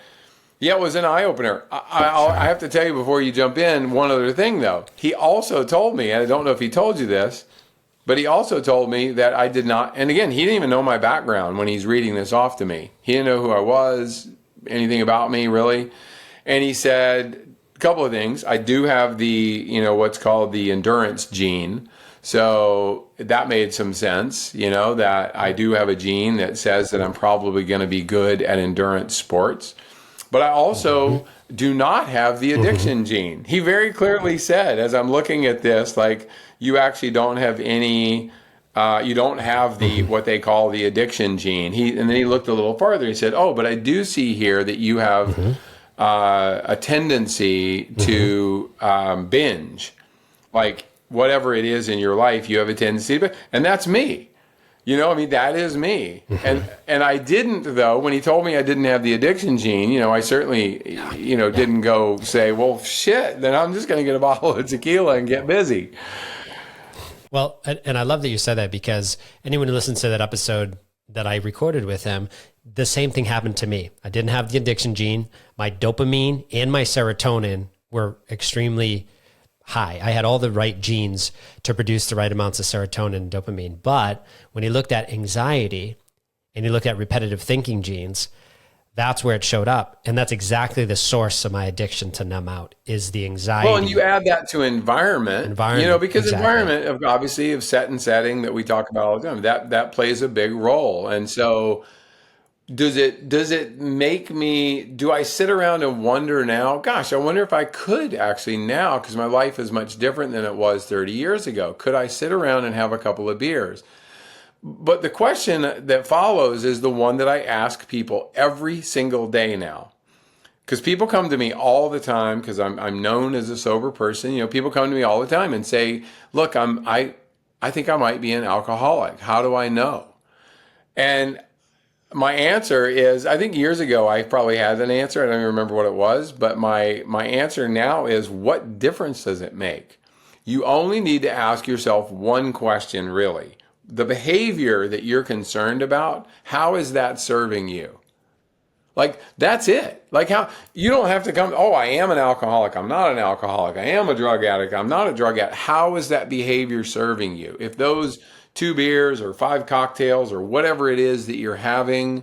yeah, it was an eye-opener. I have to tell you before you jump in, one other thing, though. He also told me, and I don't know if he told you this, but he also told me that I did not, and again, he didn't even know my background when he's reading this off to me. He didn't know who I was, anything about me, really. And he said a couple of things. I do have the, what's called the endurance gene. So that made some sense, that I do have a gene that says that I'm probably going to be good at endurance sports. But I also do not have the addiction gene. He very clearly said, as I'm looking at this, you actually don't have any, you don't have the what they call the addiction gene. And then he looked a little farther. He said, oh, but I do see here that you have a tendency to binge. Whatever it is in your life, you have a tendency to, and that's me. That is me. And I didn't, though, when he told me I didn't have the addiction gene, I certainly, didn't go say, well, shit, then I'm just going to get a bottle of tequila and get busy. Well, and I love that you said that, because anyone who listens to that episode that I recorded with him, the same thing happened to me. I didn't have the addiction gene. My dopamine and my serotonin were extremely high. I had all the right genes to produce the right amounts of serotonin and dopamine. But when he looked at anxiety and he looked at repetitive thinking genes, that's where it showed up. And that's exactly the source of my addiction to numb out, is the anxiety. Well, and you add that to environment, because exactly. Environment, obviously, of set and setting that we talk about all the time, that plays a big role. And so does it make me, do I sit around and wonder now, gosh, I wonder if I could actually now, because my life is much different than it was 30 years ago. Could I sit around and have a couple of beers? But the question that follows is the one that I ask people every single day now. Because people come to me all the time, because I'm known as a sober person. People come to me all the time and say, look, I think I might be an alcoholic. How do I know? And my answer is, I think years ago I probably had an answer. I don't even remember what it was, but my answer now is, what difference does it make? You only need to ask yourself one question, really. The behavior that you're concerned about, how is that serving you? Like, that's it. Like, how you don't have to come, oh, I am an alcoholic, I'm not an alcoholic, I am a drug addict, I'm not a drug addict. How is that behavior serving you? If those 2 beers or 5 cocktails or whatever it is that you're having,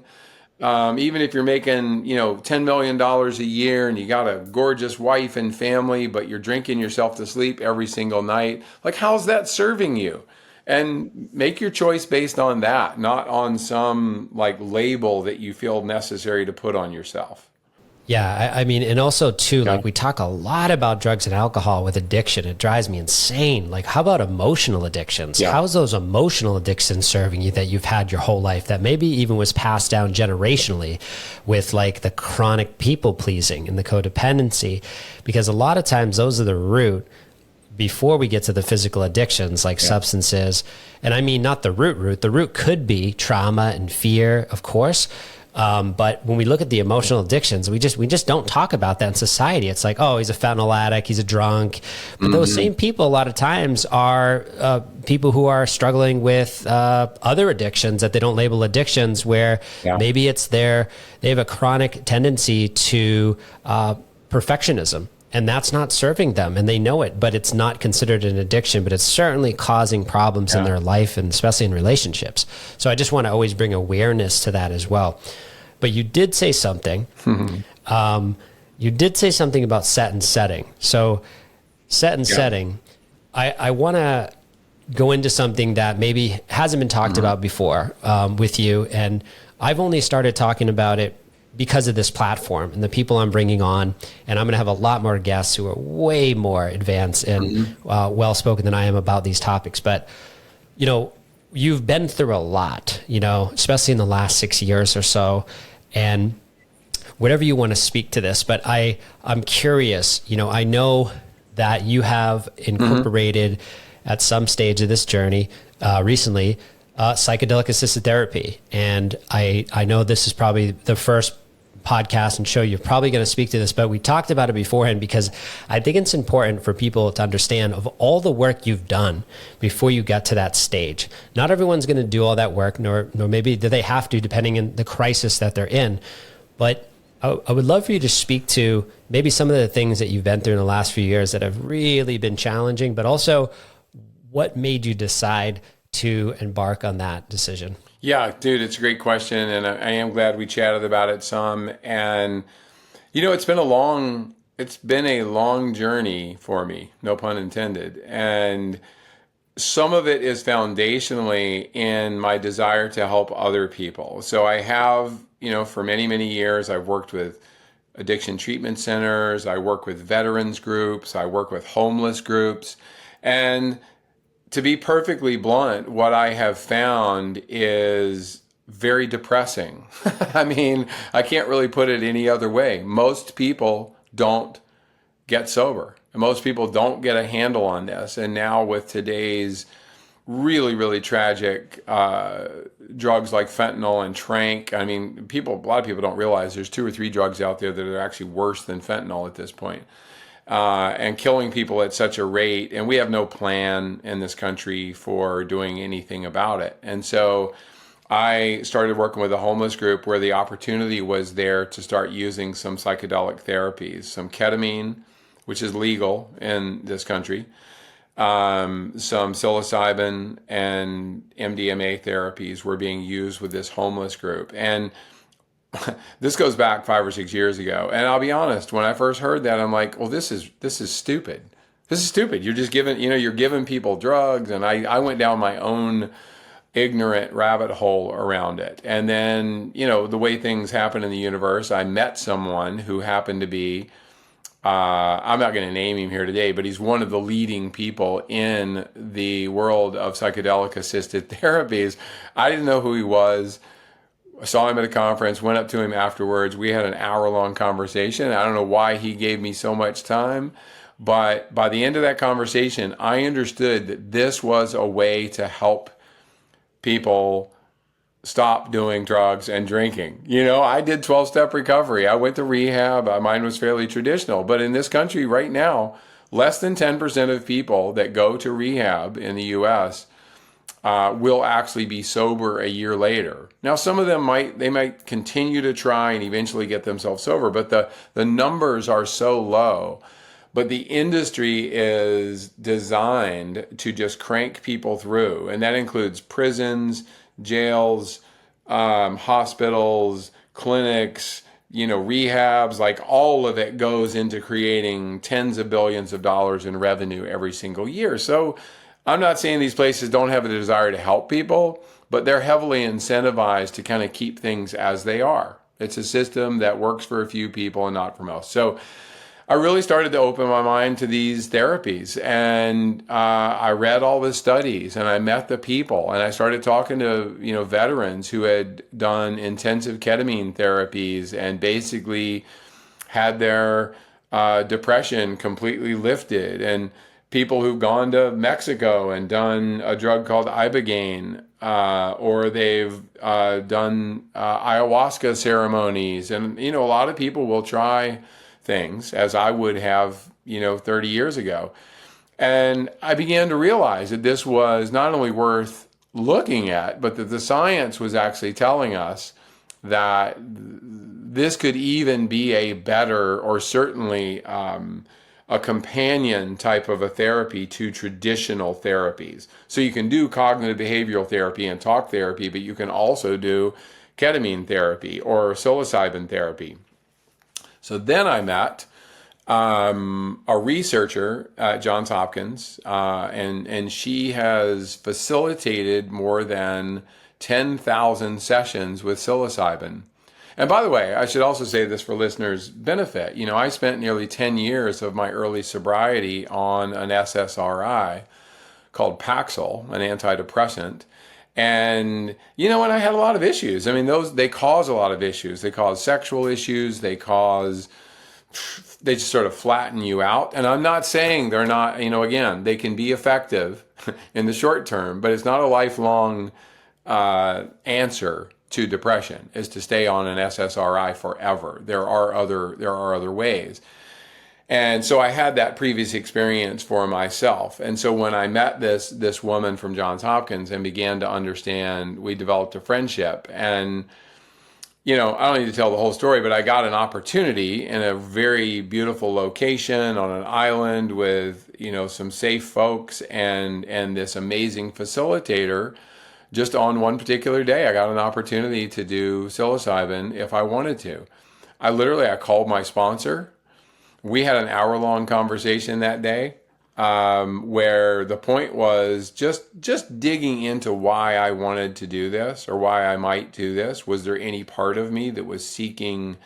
even if you're making, $10 million a year and you got a gorgeous wife and family, but you're drinking yourself to sleep every single night, like, how's that serving you? And make your choice based on that, not on some like label that you feel necessary to put on yourself. Yeah, I mean, and also too, Yeah. like we talk a lot about drugs and alcohol with addiction. It drives me insane. Like, how about emotional addictions? Yeah. How's those emotional addictions serving you that you've had your whole life that maybe even was passed down generationally with like the chronic people pleasing and the codependency? Because a lot of times those are the root before we get to the physical addictions like substances. And I mean, not the root. The root could be trauma and fear, of course. But when we look at the emotional addictions, we just don't talk about that in society. It's like, oh, he's a fentanyl addict, he's a drunk. But those same people a lot of times are people who are struggling with other addictions that they don't label addictions, where maybe it's they have a chronic tendency to perfectionism. And that's not serving them, and they know it, but it's not considered an addiction, but it's certainly causing problems in their life, and especially in relationships. So I just want to always bring awareness to that as well. But you did say something. You did say something about set and setting. So set and setting, I want to go into something that maybe hasn't been talked about before with you, and I've only started talking about it because of this platform and the people I'm bringing on. And I'm going to have a lot more guests who are way more advanced and well-spoken than I am about these topics. But, you've been through a lot, especially in the last 6 years or so. And whatever you want to speak to this, but I'm curious, I know that you have incorporated at some stage of this journey recently, psychedelic-assisted therapy. And I know this is probably the first podcast and show you're probably going to speak to this, but we talked about it beforehand because I think it's important for people to understand of all the work you've done before you get to that stage. Not everyone's going to do all that work, nor maybe do they have to, depending on the crisis that they're in. But I would love for you to speak to maybe some of the things that you've been through in the last few years that have really been challenging, but also what made you decide to embark on that decision? Yeah, dude, it's a great question, and I am glad we chatted about it some. And it's been a long journey for me, no pun intended. And some of it is foundationally in my desire to help other people. So I have, for many, many years, I've worked with addiction treatment centers, I work with veterans groups, I work with homeless groups, and to be perfectly blunt, what I have found is very depressing. I mean, I can't really put it any other way. Most people don't get sober. Most people don't get a handle on this. And now with today's really, really tragic drugs like fentanyl and tranq, I mean, a lot of people don't realize there's 2 or 3 drugs out there that are actually worse than fentanyl at this point. And killing people at such a rate, and we have no plan in this country for doing anything about it. And so I started working with a homeless group where the opportunity was there to start using some psychedelic therapies, some ketamine, which is legal in this country, some psilocybin and MDMA therapies were being used with this homeless group. And this goes back 5 or 6 years ago. And I'll be honest, when I first heard that, I'm like, well, this is stupid. This is stupid. You're just you're giving people drugs. And I went down my own ignorant rabbit hole around it. And then, the way things happen in the universe, I met someone who happened to be, I'm not going to name him here today, but he's one of the leading people in the world of psychedelic-assisted therapies. I didn't know who he was. I saw him at a conference, went up to him afterwards. We had an hour-long conversation. I don't know why he gave me so much time, but by the end of that conversation, I understood that this was a way to help people stop doing drugs and drinking. You know, I did 12-step recovery. I went to rehab. Mine was fairly traditional. But in this country right now, less than 10% of people that go to rehab in the US will actually be sober a year later. Now, some of them might continue to try and eventually get themselves sober, but the numbers are so low. But the industry is designed to just crank people through, and that includes prisons, jails, hospitals, clinics, rehabs. Like, all of it goes into creating tens of billions of dollars in revenue every single year. So I'm not saying these places don't have a desire to help people, but they're heavily incentivized to kind of keep things as they are. It's a system that works for a few people and not for most. So I really started to open my mind to these therapies, and I read all the studies, and I met the people, and I started talking to veterans who had done intensive ketamine therapies and basically had their depression completely lifted, and people who've gone to Mexico and done a drug called ibogaine, or they've done ayahuasca ceremonies, and a lot of people will try things as I would have 30 years ago. And I began to realize that this was not only worth looking at, but that the science was actually telling us that this could even be a better, or certainly a companion type of a therapy to traditional therapies. So you can do cognitive behavioral therapy and talk therapy, but you can also do ketamine therapy or psilocybin therapy. So then I met a researcher at Johns Hopkins, and she has facilitated more than 10,000 sessions with psilocybin. And by the way, I should also say this for listeners' benefit. I spent nearly 10 years of my early sobriety on an SSRI called Paxil, an antidepressant. And, and I had a lot of issues. I mean, they cause a lot of issues. They cause sexual issues. They just sort of flatten you out. And I'm not saying they're not, again, they can be effective in the short term, but it's not a lifelong answer to depression, is to stay on an SSRI forever. There are other ways. And so I had that previous experience for myself. And so when I met this woman from Johns Hopkins and began to understand, we developed a friendship. And, I don't need to tell the whole story, but I got an opportunity in a very beautiful location on an island with, some safe folks and this amazing facilitator. Just on one particular day, I got an opportunity to do psilocybin if I wanted to. I called my sponsor. We had an hour-long conversation that day, where the point was just digging into why I wanted to do this, or why I might do this. Was there any part of me that was seeking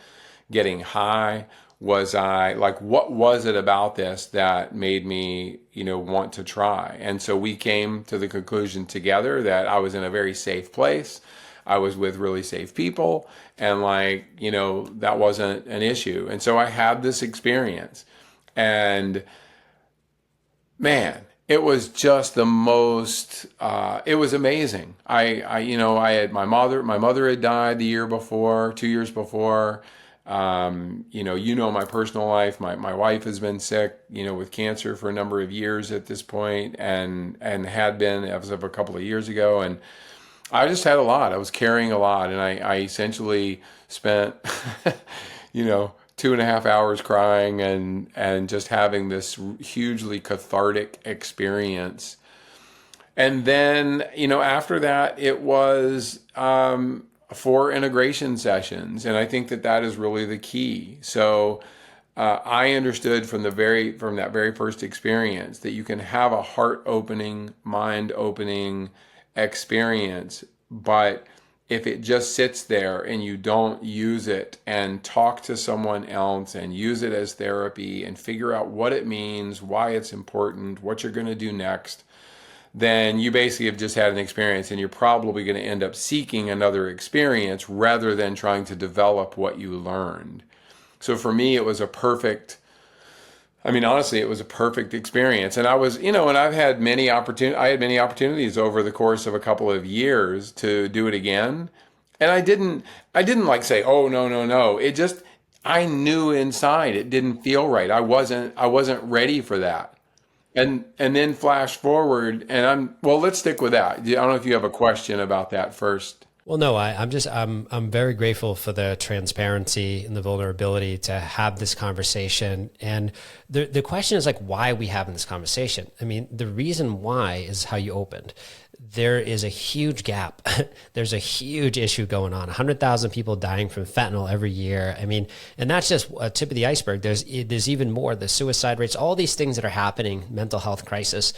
getting high? Was I what was it about this that made me, want to try? And so we came to the conclusion together that I was in a very safe place. I was with really safe people, and that wasn't an issue. And so I had this experience, and man, it was just the most, it was amazing. I had my mother had died the year before, 2 years before. My personal life, my wife has been sick, with cancer for a number of years at this point, and had been as of a couple of years ago. And I just had a lot. I was carrying a lot, and I essentially spent, 2.5 hours crying and just having this hugely cathartic experience. And then, after that, it was 4 integration sessions, and I think that is really the key. So I understood from that very first experience that you can have a heart-opening, mind-opening experience, but if it just sits there and you don't use it and talk to someone else and use it as therapy and figure out what it means, why it's important, what you're going to do next, then you basically have just had an experience, and you're probably going to end up seeking another experience rather than trying to develop what you learned. So for me, it was a perfect I mean, honestly, it was a perfect experience. And I was, and I've had I had many opportunities over the course of a couple of years to do it again. And I didn't like say, oh, no, no, no. It just, I knew inside it didn't feel right. I wasn't ready for that. And then flash forward, and well, let's stick with that. I don't know if you have a question about that first. Well, no, I'm very grateful for the transparency and the vulnerability to have this conversation. And the question is like, why are we having this conversation? I mean, the reason why is how you opened. There is a huge gap. There's a huge issue going on. 100,000 people dying from fentanyl every year. I mean, and that's just a tip of the iceberg. There's even more. The suicide rates, all these things that are happening, mental health crisis.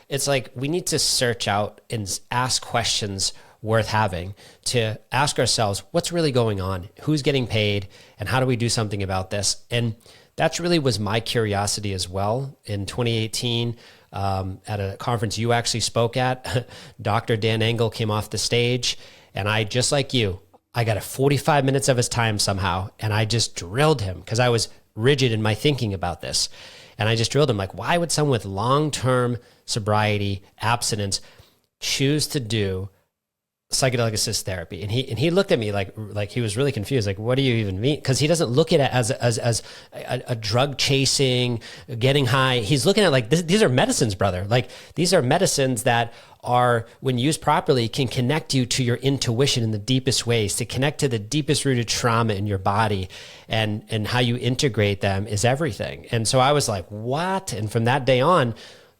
It's like we need to search out and ask questions worth having to ask ourselves what's really going on, who's getting paid, and how do we do something about this? And that's really was my curiosity as well. In 2018, at a conference you actually spoke at, Dr. Dan Engel came off the stage, and I, just like you, I got a 45 minutes of his time somehow, and I just drilled him because I was rigid in my thinking about this. And I just drilled him like, why would someone with long-term sobriety, abstinence, choose to do psychedelic-assisted therapy? And he looked at me like he was really confused. Like, what do you even mean? Because he doesn't look at it as a drug chasing, getting high. He's looking at like these are medicines, brother. Like these are medicines that are, when used properly, can connect you to your intuition in the deepest ways, to connect to the deepest rooted trauma in your body, and how you integrate them is everything. And so I was like, what? And from that day on,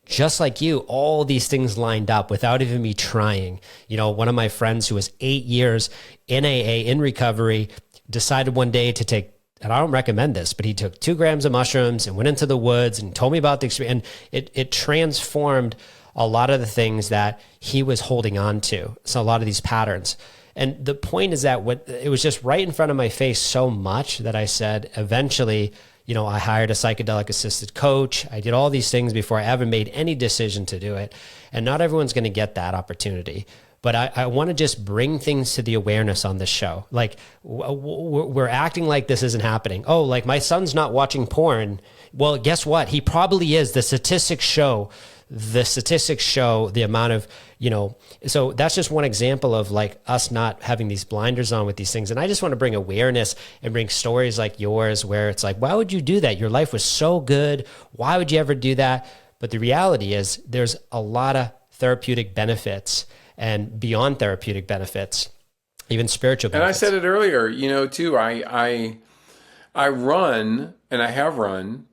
just like you, all these things lined up without even me trying. One of my friends who was 8 years in AA, in recovery, decided one day to take, and I don't recommend this, but he took 2 grams of mushrooms and went into the woods and told me about the experience. And it transformed a lot of the things that he was holding on to. So a lot of these patterns. And the point is that it was just right in front of my face so much that I said, eventually, I hired a psychedelic-assisted coach. I did all these things before I ever made any decision to do it. And not everyone's going to get that opportunity. But I want to just bring things to the awareness on this show. Like, we're acting like this isn't happening. Oh, like my son's not watching porn. Well, guess what? He probably is. The statistics show the amount of, so that's just one example of like us not having these blinders on with these things. And I just want to bring awareness and bring stories like yours where it's like, why would you do that? Your life was so good. Why would you ever do that? But the reality is there's a lot of therapeutic benefits and beyond therapeutic benefits, even spiritual benefits. And I said it earlier, too, I run, and I have run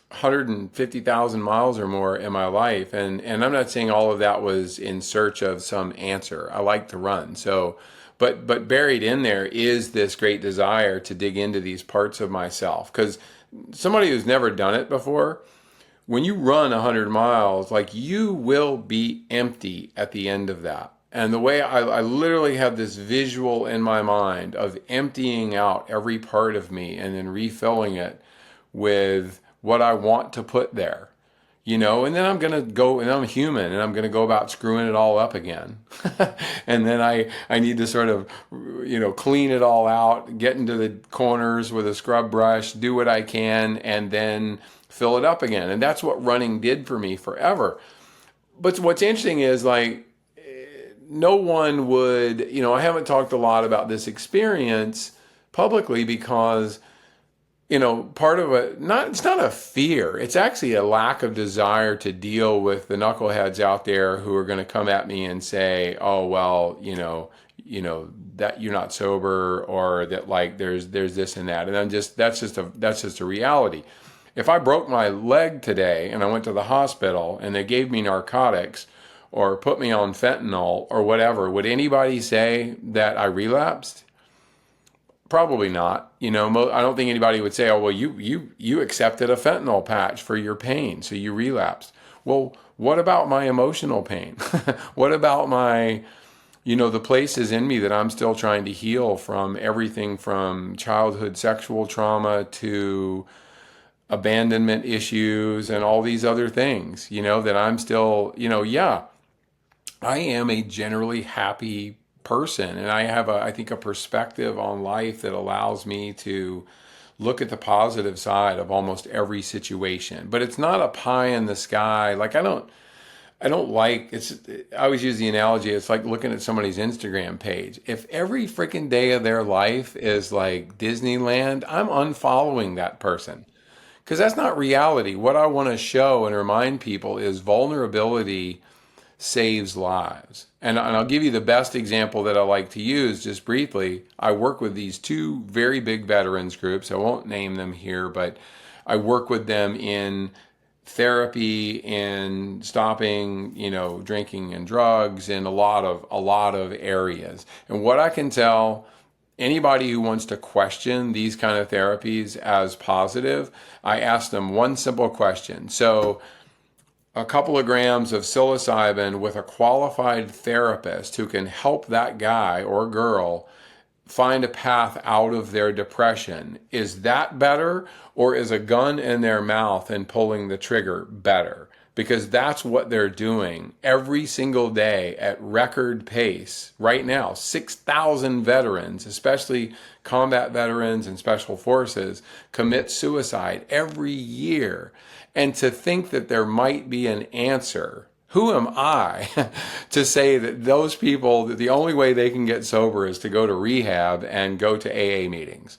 150,000 miles or more in my life. And I'm not saying all of that was in search of some answer. I like to run. So, but buried in there is this great desire to dig into these parts of myself. Because somebody who's never done it before, when you run 100 miles, like you will be empty at the end of that. And the way I literally have this visual in my mind of emptying out every part of me and then refilling it with what I want to put there, and then I'm going to go, and I'm human, and I'm going to go about screwing it all up again. And then I need to sort of, clean it all out, get into the corners with a scrub brush, do what I can, and then fill it up again. And that's what running did for me forever. But what's interesting is like, no one would, I haven't talked a lot about this experience publicly because part of it's not a fear. It's actually a lack of desire to deal with the knuckleheads out there who are going to come at me and say, oh, well, that you're not sober, or that like there's this and that. And that's just a reality. If I broke my leg today and I went to the hospital and they gave me narcotics or put me on fentanyl or whatever, would anybody say that I relapsed? Probably not. I don't think anybody would say, oh, well, you accepted a fentanyl patch for your pain, so you relapsed. Well, what about my emotional pain? What about my, the places in me that I'm still trying to heal from, everything from childhood sexual trauma to abandonment issues and all these other things, that I'm still, I am a generally happy person, and I have I think a perspective on life that allows me to look at the positive side of almost every situation. But it's not a pie in the sky. Like I don't like it's I always use the analogy, it's like looking at somebody's Instagram page. If every freaking day of their life is like Disneyland, I'm unfollowing that person. Because that's not reality. What I want to show and remind people is vulnerability saves lives. And I'll give you the best example that I like to use just briefly. I work with these two very big veterans groups. I won't name them here, but I work with them in therapy, in stopping, drinking and drugs, in a lot of areas. And what I can tell anybody who wants to question these kind of therapies as positive, I ask them one simple question. So a couple of grams of psilocybin with a qualified therapist who can help that guy or girl find a path out of their depression. Is that better, or is a gun in their mouth and pulling the trigger better? Because that's what they're doing every single day at record pace. Right now, 6,000 veterans, especially combat veterans and special forces, commit suicide every year. And to think that there might be an answer, who am I to say that those people, that the only way they can get sober is to go to rehab and go to AA meetings?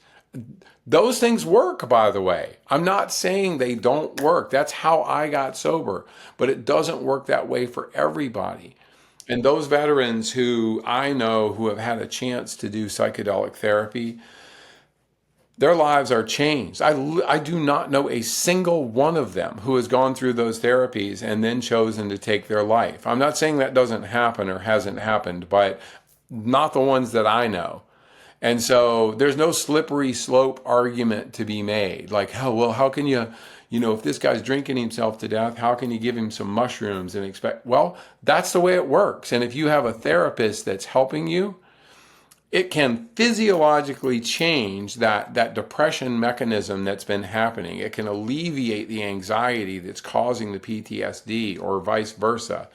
Those things work, by the way. I'm not saying they don't work. That's how I got sober. But it doesn't work that way for everybody. And those veterans who I know who have had a chance to do psychedelic therapy, their lives are changed. I do not know a single one of them who has gone through those therapies and then chosen to take their life. I'm not saying that doesn't happen or hasn't happened, but not the ones that I know. And so there's no slippery slope argument to be made. Like, oh, well, how can if this guy's drinking himself to death, how can you give him some mushrooms and expect? Well, that's the way it works. And if you have a therapist that's helping you, it can physiologically change that depression mechanism that's been happening. It can alleviate the anxiety that's causing the PTSD or vice versa.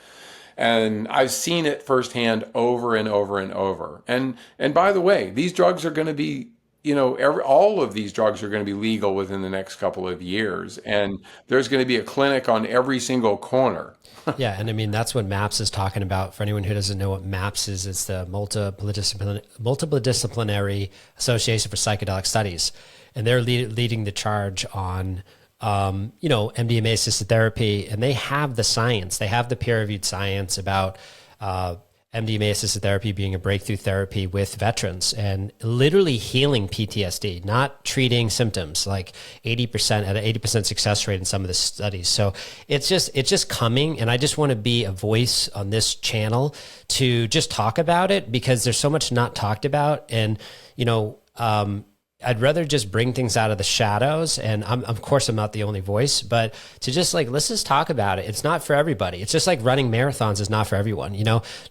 And I've seen it firsthand over and over and over. And by the way, these drugs are going to be, all of these drugs are going to be legal within the next couple of years. And there's going to be a clinic on every single corner. Yeah, and I mean, that's what MAPS is talking about. For anyone who doesn't know what MAPS is, it's the Multidisciplinary Association for Psychedelic Studies. And they're leading the charge on, MDMA assisted therapy. And they have the science, they have the peer-reviewed science about MDMA assisted therapy being a breakthrough therapy with veterans and literally healing PTSD, not treating symptoms, like 80% at an 80% success rate in some of the studies. So it's just coming. And I just want to be a voice on this channel to just talk about it because there's so much not talked about. And, I'd rather just bring things out of the shadows. And of course, I'm not the only voice, but to just let's just talk about it. It's not for everybody. It's just like running marathons is not for everyone.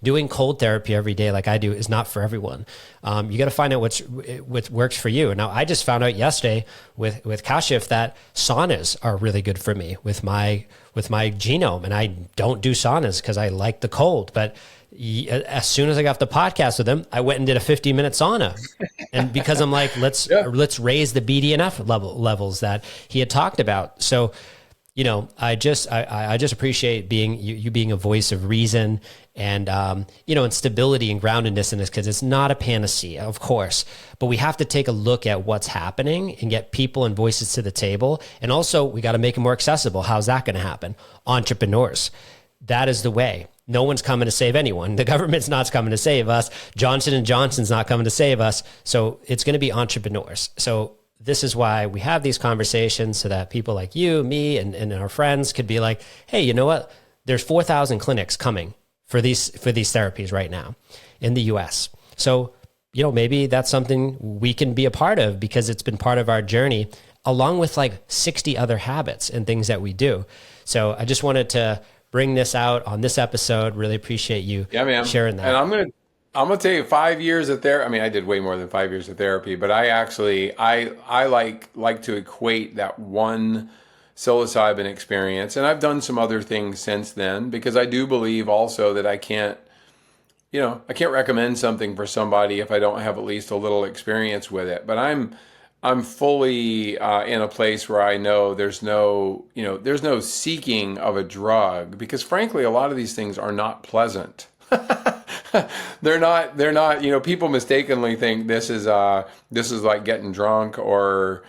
Doing cold therapy every day like I do is not for everyone. You got to find out what works for you. Now, I just found out yesterday with Kashif that saunas are really good for me with my genome. And I don't do saunas because I like the cold, but as soon as I got off the podcast with him, I went and did a 50-minute sauna. And because I'm like, let's raise the BDNF levels that he had talked about. So, I just appreciate you being a voice of reason and, and stability and groundedness in this, because it's not a panacea, of course, but we have to take a look at what's happening and get people and voices to the table. And also we got to make it more accessible. How's that going to happen? Entrepreneurs. That is the way. No one's coming to save anyone. The government's not coming to save us. Johnson & Johnson's not coming to save us. So it's going to be entrepreneurs. So this is why we have these conversations so that people like you, me, and our friends could be like, hey, you know what? There's 4,000 clinics coming for these therapies right now in the US. So, maybe that's something we can be a part of because it's been part of our journey along with 60 other habits and things that we do. So I just wanted to bring this out on this episode. Really appreciate you sharing that. And I'm gonna tell you, 5 years of therapy. I mean, I did way more than 5 years of therapy, but I like to equate that one psilocybin experience, and I've done some other things since then because I do believe also that I can't recommend something for somebody if I don't have at least a little experience with it. But I'm fully in a place where I know there's no, there's no seeking of a drug because frankly, a lot of these things are not pleasant. They're not, people mistakenly think this is like getting drunk or,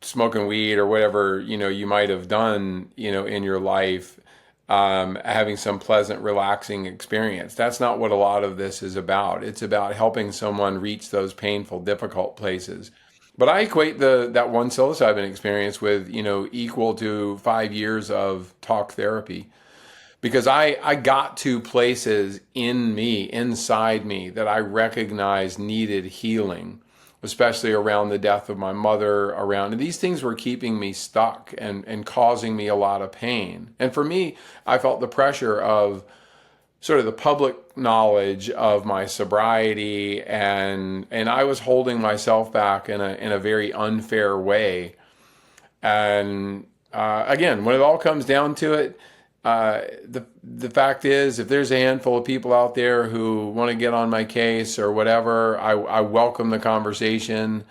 smoking weed or whatever, you might have done, in your life, having some pleasant, relaxing experience. That's not what a lot of this is about. It's about helping someone reach those painful, difficult places. But I equate that one psilocybin experience with, equal to 5 years of talk therapy because I got to places in me, inside me, that I recognized needed healing, especially around the death of my mother, around, and these things were keeping me stuck and causing me a lot of pain. And for me, I felt the pressure of sort of the public knowledge of my sobriety, and I was holding myself back in a very unfair way. And again, when it all comes down to it, the fact is, if there's a handful of people out there who want to get on my case or whatever, I welcome the conversation.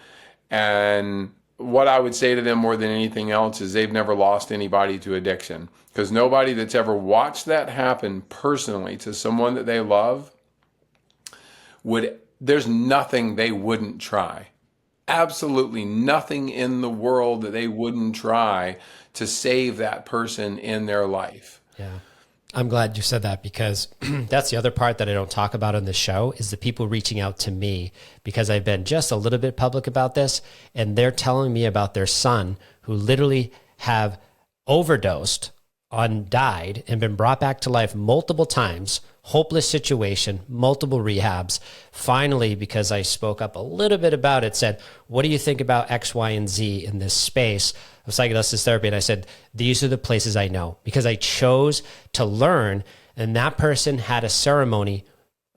And what I would say to them more than anything else is they've never lost anybody to addiction. Because nobody that's ever watched that happen personally to someone that they love there's nothing they wouldn't try. Absolutely nothing in the world that they wouldn't try to save that person in their life. Yeah. I'm glad you said that because that's the other part that I don't talk about on the show is the people reaching out to me because I've been just a little bit public about this and they're telling me about their son who literally have overdosed on died and been brought back to life multiple times, hopeless situation, multiple rehabs. Finally, because I spoke up a little bit about it, said, what do you think about X, Y, and Z in this space of psychedelic therapy? And I said, these are the places I know because I chose to learn. And that person had a ceremony,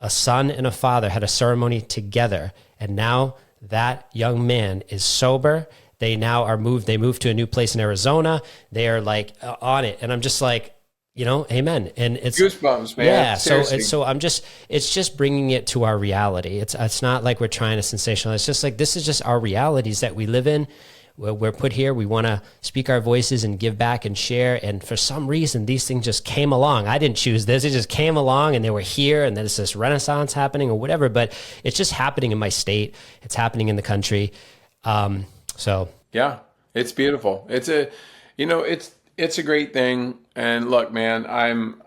a son and a father had a ceremony together. And now that young man is sober. They now are they moved to a new place in Arizona. They are like on it. And I'm just like, amen. And it's goosebumps, man. Yeah. Seriously. It's just bringing it to our reality. It's not like we're trying to sensationalize. It's just like, this is just our realities that we live in. We're put here. We want to speak our voices and give back and share. And for some reason, these things just came along. I didn't choose this. It just came along and they were here and there's this renaissance happening or whatever, but it's just happening in my state. It's happening in the country. So yeah, it's beautiful. It's a great thing. And look, man, I'm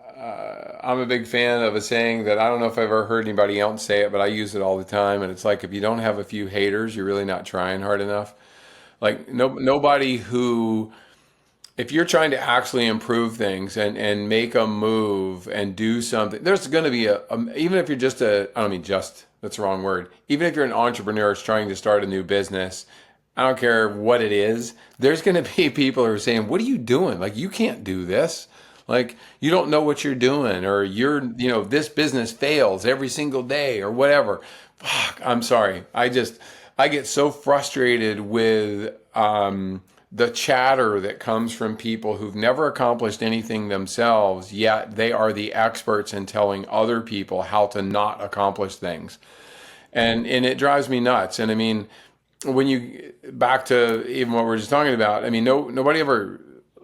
a big fan of a saying that I don't know if I've ever heard anybody else say it, but I use it all the time. And it's like, if you don't have a few haters, you're really not trying hard enough. Like nobody who, if you're trying to actually improve things and make a move and do something, there's going to be even if you're just I don't mean just, that's the wrong word. Even if you're an entrepreneur trying to start a new business, I don't care what it is, there's going to be people who are saying, what are you doing? Like, you can't do this. Like, you don't know what you're doing, or this business fails every single day or whatever. Fuck, I'm sorry. I get so frustrated with the chatter that comes from people who've never accomplished anything themselves, yet they are the experts in telling other people how to not accomplish things. And it drives me nuts. And I mean, when you back to even what we we're just talking about, I mean, nobody ever,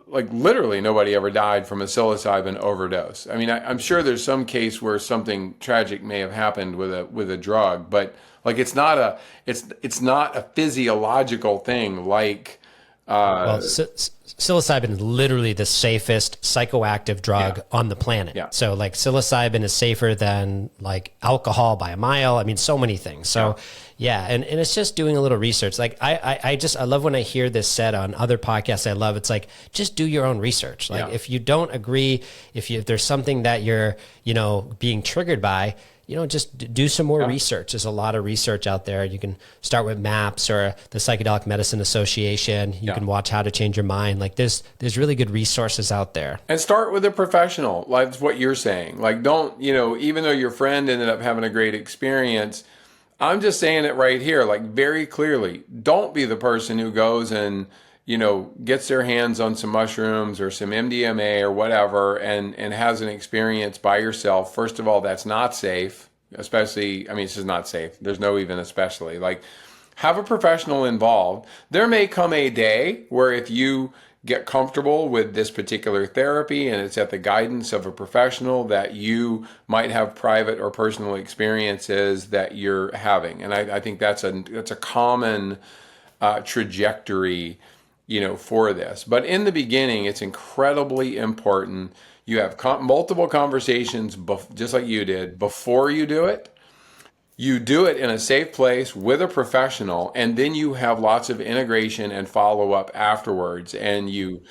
like literally nobody ever died from a psilocybin overdose. I mean, I'm sure there's some case where something tragic may have happened with a drug, but like it's not a physiological thing like. Psilocybin is literally the safest psychoactive drug on the planet. Yeah. So like psilocybin is safer than like alcohol by a mile. I mean, so many things. So yeah. And it's just doing a little research. Like I love when I hear this said on other podcasts. I love, it's like, just do your own research. Like if you don't agree, if there's something that you're, being triggered by, just do some more research. There's a lot of research out there. You can start with MAPS or the Psychedelic Medicine Association. You can watch How to Change Your Mind. Like there's really good resources out there. And start with a professional. Like what you're saying. Like don't, even though your friend ended up having a great experience, I'm just saying it right here, like very clearly, don't be the person who goes and, gets their hands on some mushrooms or some MDMA or whatever and has an experience by yourself. First of all, that's not safe, especially, I mean, it's just not safe. There's no even especially. Like, have a professional involved. There may come a day where if you get comfortable with this particular therapy and it's at the guidance of a professional, that you might have private or personal experiences that you're having. And I think that's a common trajectory, for this. But in the beginning, it's incredibly important. You have multiple conversations, just like you did, before you do it. You do it in a safe place with a professional, and then you have lots of integration and follow up afterwards. And you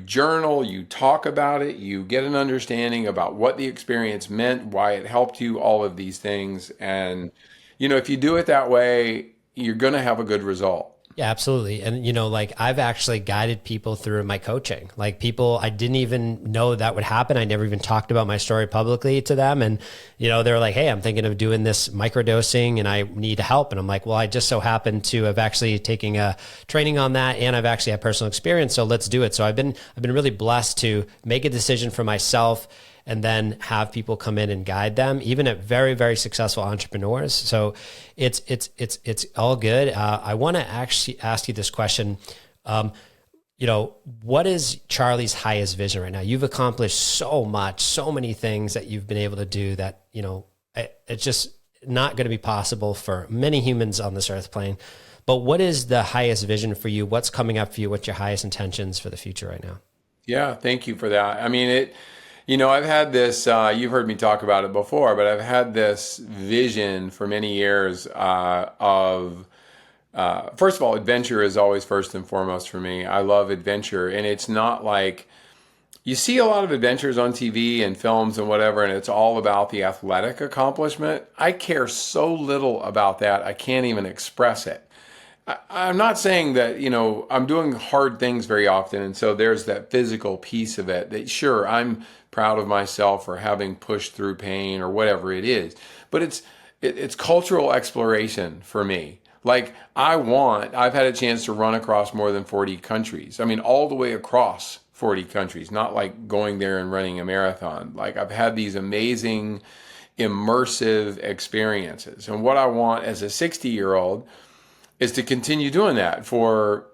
journal, you talk about it, you get an understanding about what the experience meant, why it helped you, all of these things. And if you do it that way, you're going to have a good result. Yeah, absolutely. And, like I've actually guided people through my coaching, like people I didn't even know that would happen. I never even talked about my story publicly to them. And, they're like, hey, I'm thinking of doing this microdosing and I need help. And I'm like, well, I just so happen to have actually taken a training on that. And I've actually had personal experience. So let's do it. So I've been really blessed to make a decision for myself and then have people come in and guide them, even at very, very successful entrepreneurs. So it's all good. I want to actually ask you this question. What is Charlie's highest vision right now? You've accomplished so much, so many things that you've been able to do that, it's just not going to be possible for many humans on this earth plane. But what is the highest vision for you? What's coming up for you? What's your highest intentions for the future right now? Yeah, thank you for that. I mean, I've had this, you've heard me talk about it before, but I've had this vision for many years of, first of all, adventure is always first and foremost for me. I love adventure. And it's not like, you see a lot of adventures on TV and films and whatever, and it's all about the athletic accomplishment. I care so little about that, I can't even express it. I'm not saying that, I'm doing hard things very often. And so there's that physical piece of it that, sure, I'm proud of myself for having pushed through pain or whatever it is. But it's cultural exploration for me. Like I've had a chance to run across more than 40 countries. I mean, all the way across 40 countries, not like going there and running a marathon. Like I've had these amazing, immersive experiences. And what I want as a 60-year-old is to continue doing that for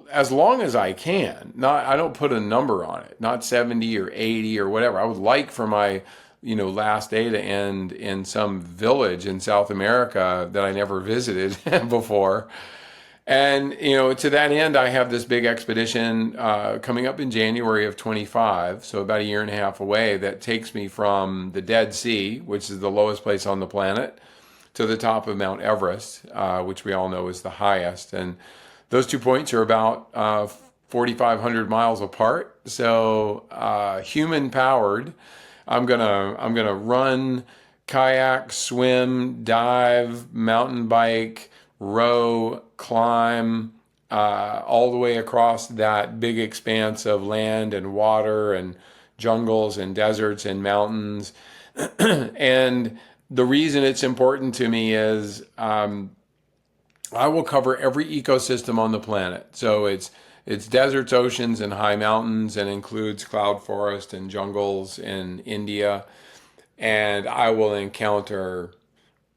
as long as I can. I don't put a number on it, not 70 or 80 or whatever. I would like for my, last day to end in some village in South America that I never visited before. And, to that end, I have this big expedition coming up in January of 25, so about a year and a half away, that takes me from the Dead Sea, which is the lowest place on the planet, to the top of Mount Everest, which we all know is the highest. And those 2 points are about 4,500 miles apart. So human powered. I'm gonna run, kayak, swim, dive, mountain bike, row, climb, all the way across that big expanse of land and water and jungles and deserts and mountains. And the reason it's important to me is I will cover every ecosystem on the planet. So it's deserts, oceans, and high mountains, and includes cloud forest and jungles in India. And I will encounter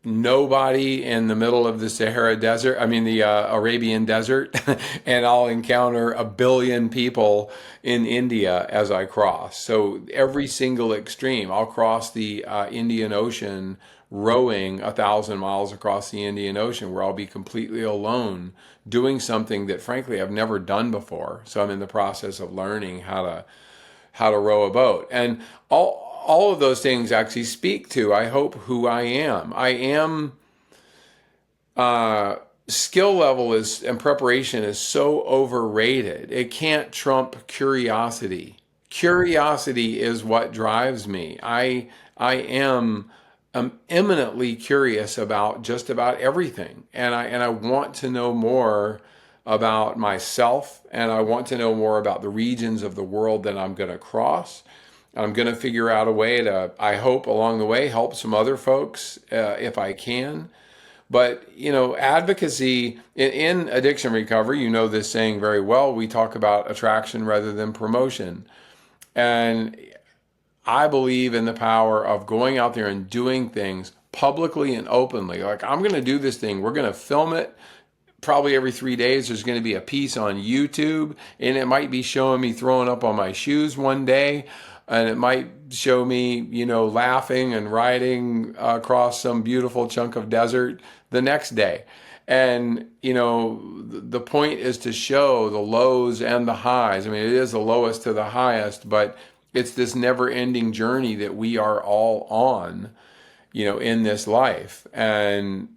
nobody in the middle of the Sahara Desert, the Arabian Desert, and I'll encounter a billion people in India as I cross. So every single extreme, I'll cross the Indian Ocean rowing 1,000 miles across the Indian Ocean, where I'll be completely alone doing something that frankly I've never done before. So I'm in the process of learning how to row a boat. And all of those things actually speak to, I hope, who I am. Skill level and preparation is so overrated. It can't trump curiosity. Curiosity is what drives me. I'm eminently curious about just about everything. And I want to know more about myself, and I want to know more about the regions of the world that I'm going to cross. I'm going to figure out a way to, I hope along the way, help some other folks if I can. But, advocacy in addiction recovery, this saying very well, we talk about attraction rather than promotion. And I believe in the power of going out there and doing things publicly and openly. Like, I'm going to do this thing. We're going to film it probably every 3 days there's going to be a piece on YouTube, and it might be showing me throwing up on my shoes one day, and it might show me, laughing and riding across some beautiful chunk of desert the next day. And, the point is to show the lows and the highs. I mean, it is the lowest to the highest, but it's this never ending journey that we are all on, in this life, and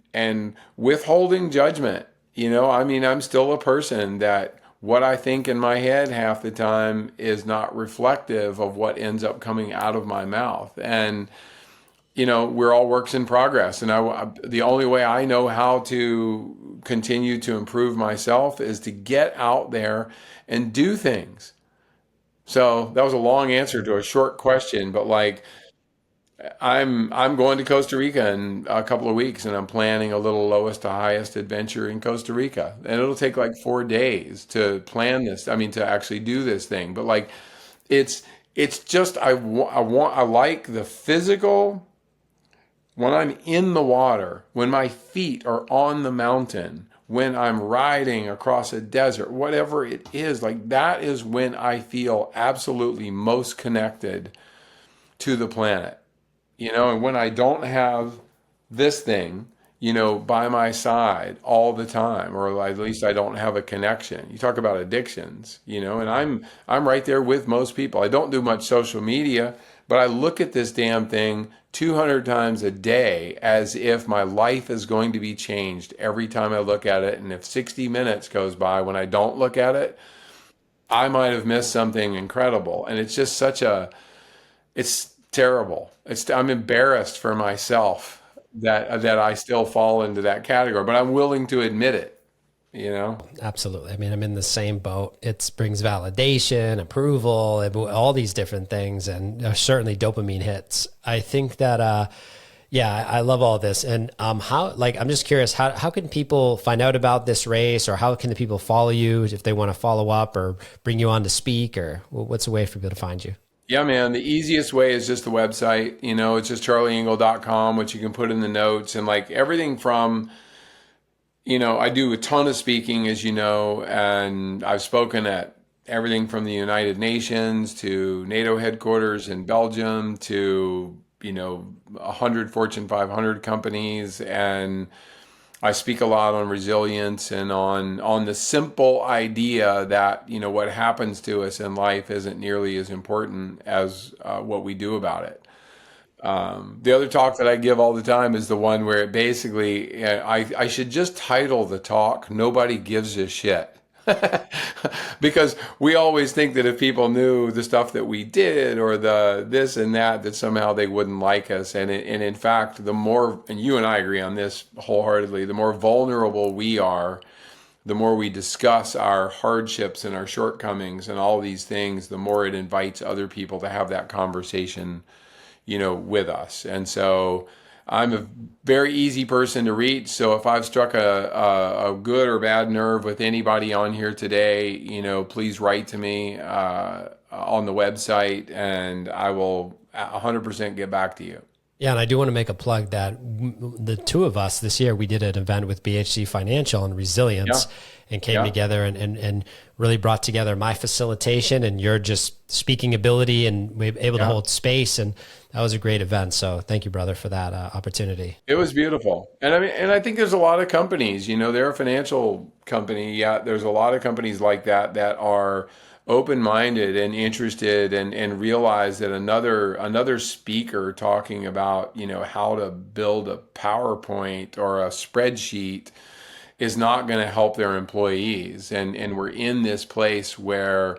withholding judgment. I'm still a person that what I think in my head half the time is not reflective of what ends up coming out of my mouth. And, we're all works in progress. And the only way I know how to continue to improve myself is to get out there and do things. So that was a long answer to a short question, but like, I'm going to Costa Rica in a couple of weeks, and I'm planning a little lowest to highest adventure in Costa Rica. And it'll take like 4 days to plan this. I mean, to actually do this thing. But like, it's just I like the physical when I'm in the water, when my feet are on the mountain, when I'm riding across a desert, whatever it is. Like, that is when I feel absolutely most connected to the planet. And when I don't have this thing, by my side all the time, or at least I don't have a connection. You talk about addictions, and I'm right there with most people. I don't do much social media, but I look at this damn thing 200 times a day as if my life is going to be changed every time I look at it. And if 60 minutes goes by when I don't look at it, I might have missed something incredible. And it's just it's terrible. I'm embarrassed for myself that I still fall into that category, but I'm willing to admit it. Absolutely. I mean, I'm in the same boat. It brings validation, approval, all these different things, and certainly dopamine hits. I think that, yeah, I love all this. And I'm just curious, how can people find out about this race, or how can the people follow you if they want to follow up or bring you on to speak, or what's a way for people to find you? Yeah, man. The easiest way is just the website. It's just charlieengle.com, which you can put in the notes, and like everything from, I do a ton of speaking, as you know, and I've spoken at everything from the United Nations to NATO headquarters in Belgium to, 100 Fortune 500 companies. And I speak a lot on resilience and on the simple idea that, what happens to us in life isn't nearly as important as what we do about it. The other talk that I give all the time is the one where it basically, I should just title the talk, "Nobody Gives a Shit." Because we always think that if people knew the stuff that we did, or the this and that somehow they wouldn't like us. And in fact, the more, and you and I agree on this wholeheartedly, the more vulnerable we are, the more we discuss our hardships and our shortcomings and all these things, the more it invites other people to have that conversation, with us. And so I'm a very easy person to reach. So if I've struck a good or bad nerve with anybody on here today, please write to me on the website, and I will 100% get back to you. Yeah, and I do want to make a plug that the two of us this year, we did an event with BHC Financial and Resilience, and came together and really brought together my facilitation and your just speaking ability, and we were able to hold space. And that was a great event. So thank you, brother, for that opportunity. It was beautiful. And I think there's a lot of companies, they're a financial company. Yeah, there's a lot of companies like that are open-minded and interested, and realize that another speaker talking about, how to build a PowerPoint or a spreadsheet is not going to help their employees. And we're in this place where,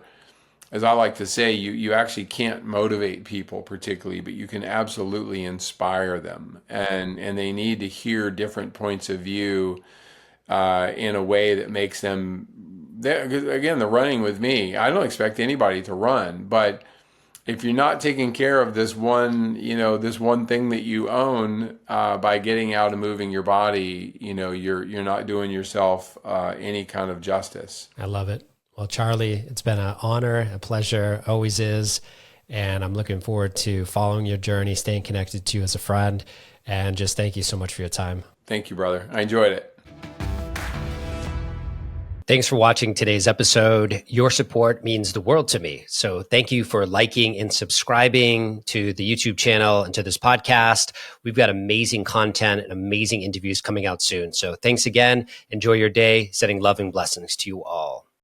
as I like to say, you actually can't motivate people particularly, but you can absolutely inspire them. And they need to hear different points of view in a way that makes them, again, the running with me, I don't expect anybody to run, but if you're not taking care of this one thing that you own, by getting out and moving your body, you're not doing yourself any kind of justice. I love it. Well, Charlie, it's been an honor, a pleasure, always is. And I'm looking forward to following your journey, staying connected to you as a friend. And just thank you so much for your time. Thank you, brother. I enjoyed it. Thanks for watching today's episode. Your support means the world to me. So thank you for liking and subscribing to the YouTube channel and to this podcast. We've got amazing content and amazing interviews coming out soon. So thanks again. Enjoy your day. Sending love and blessings to you all.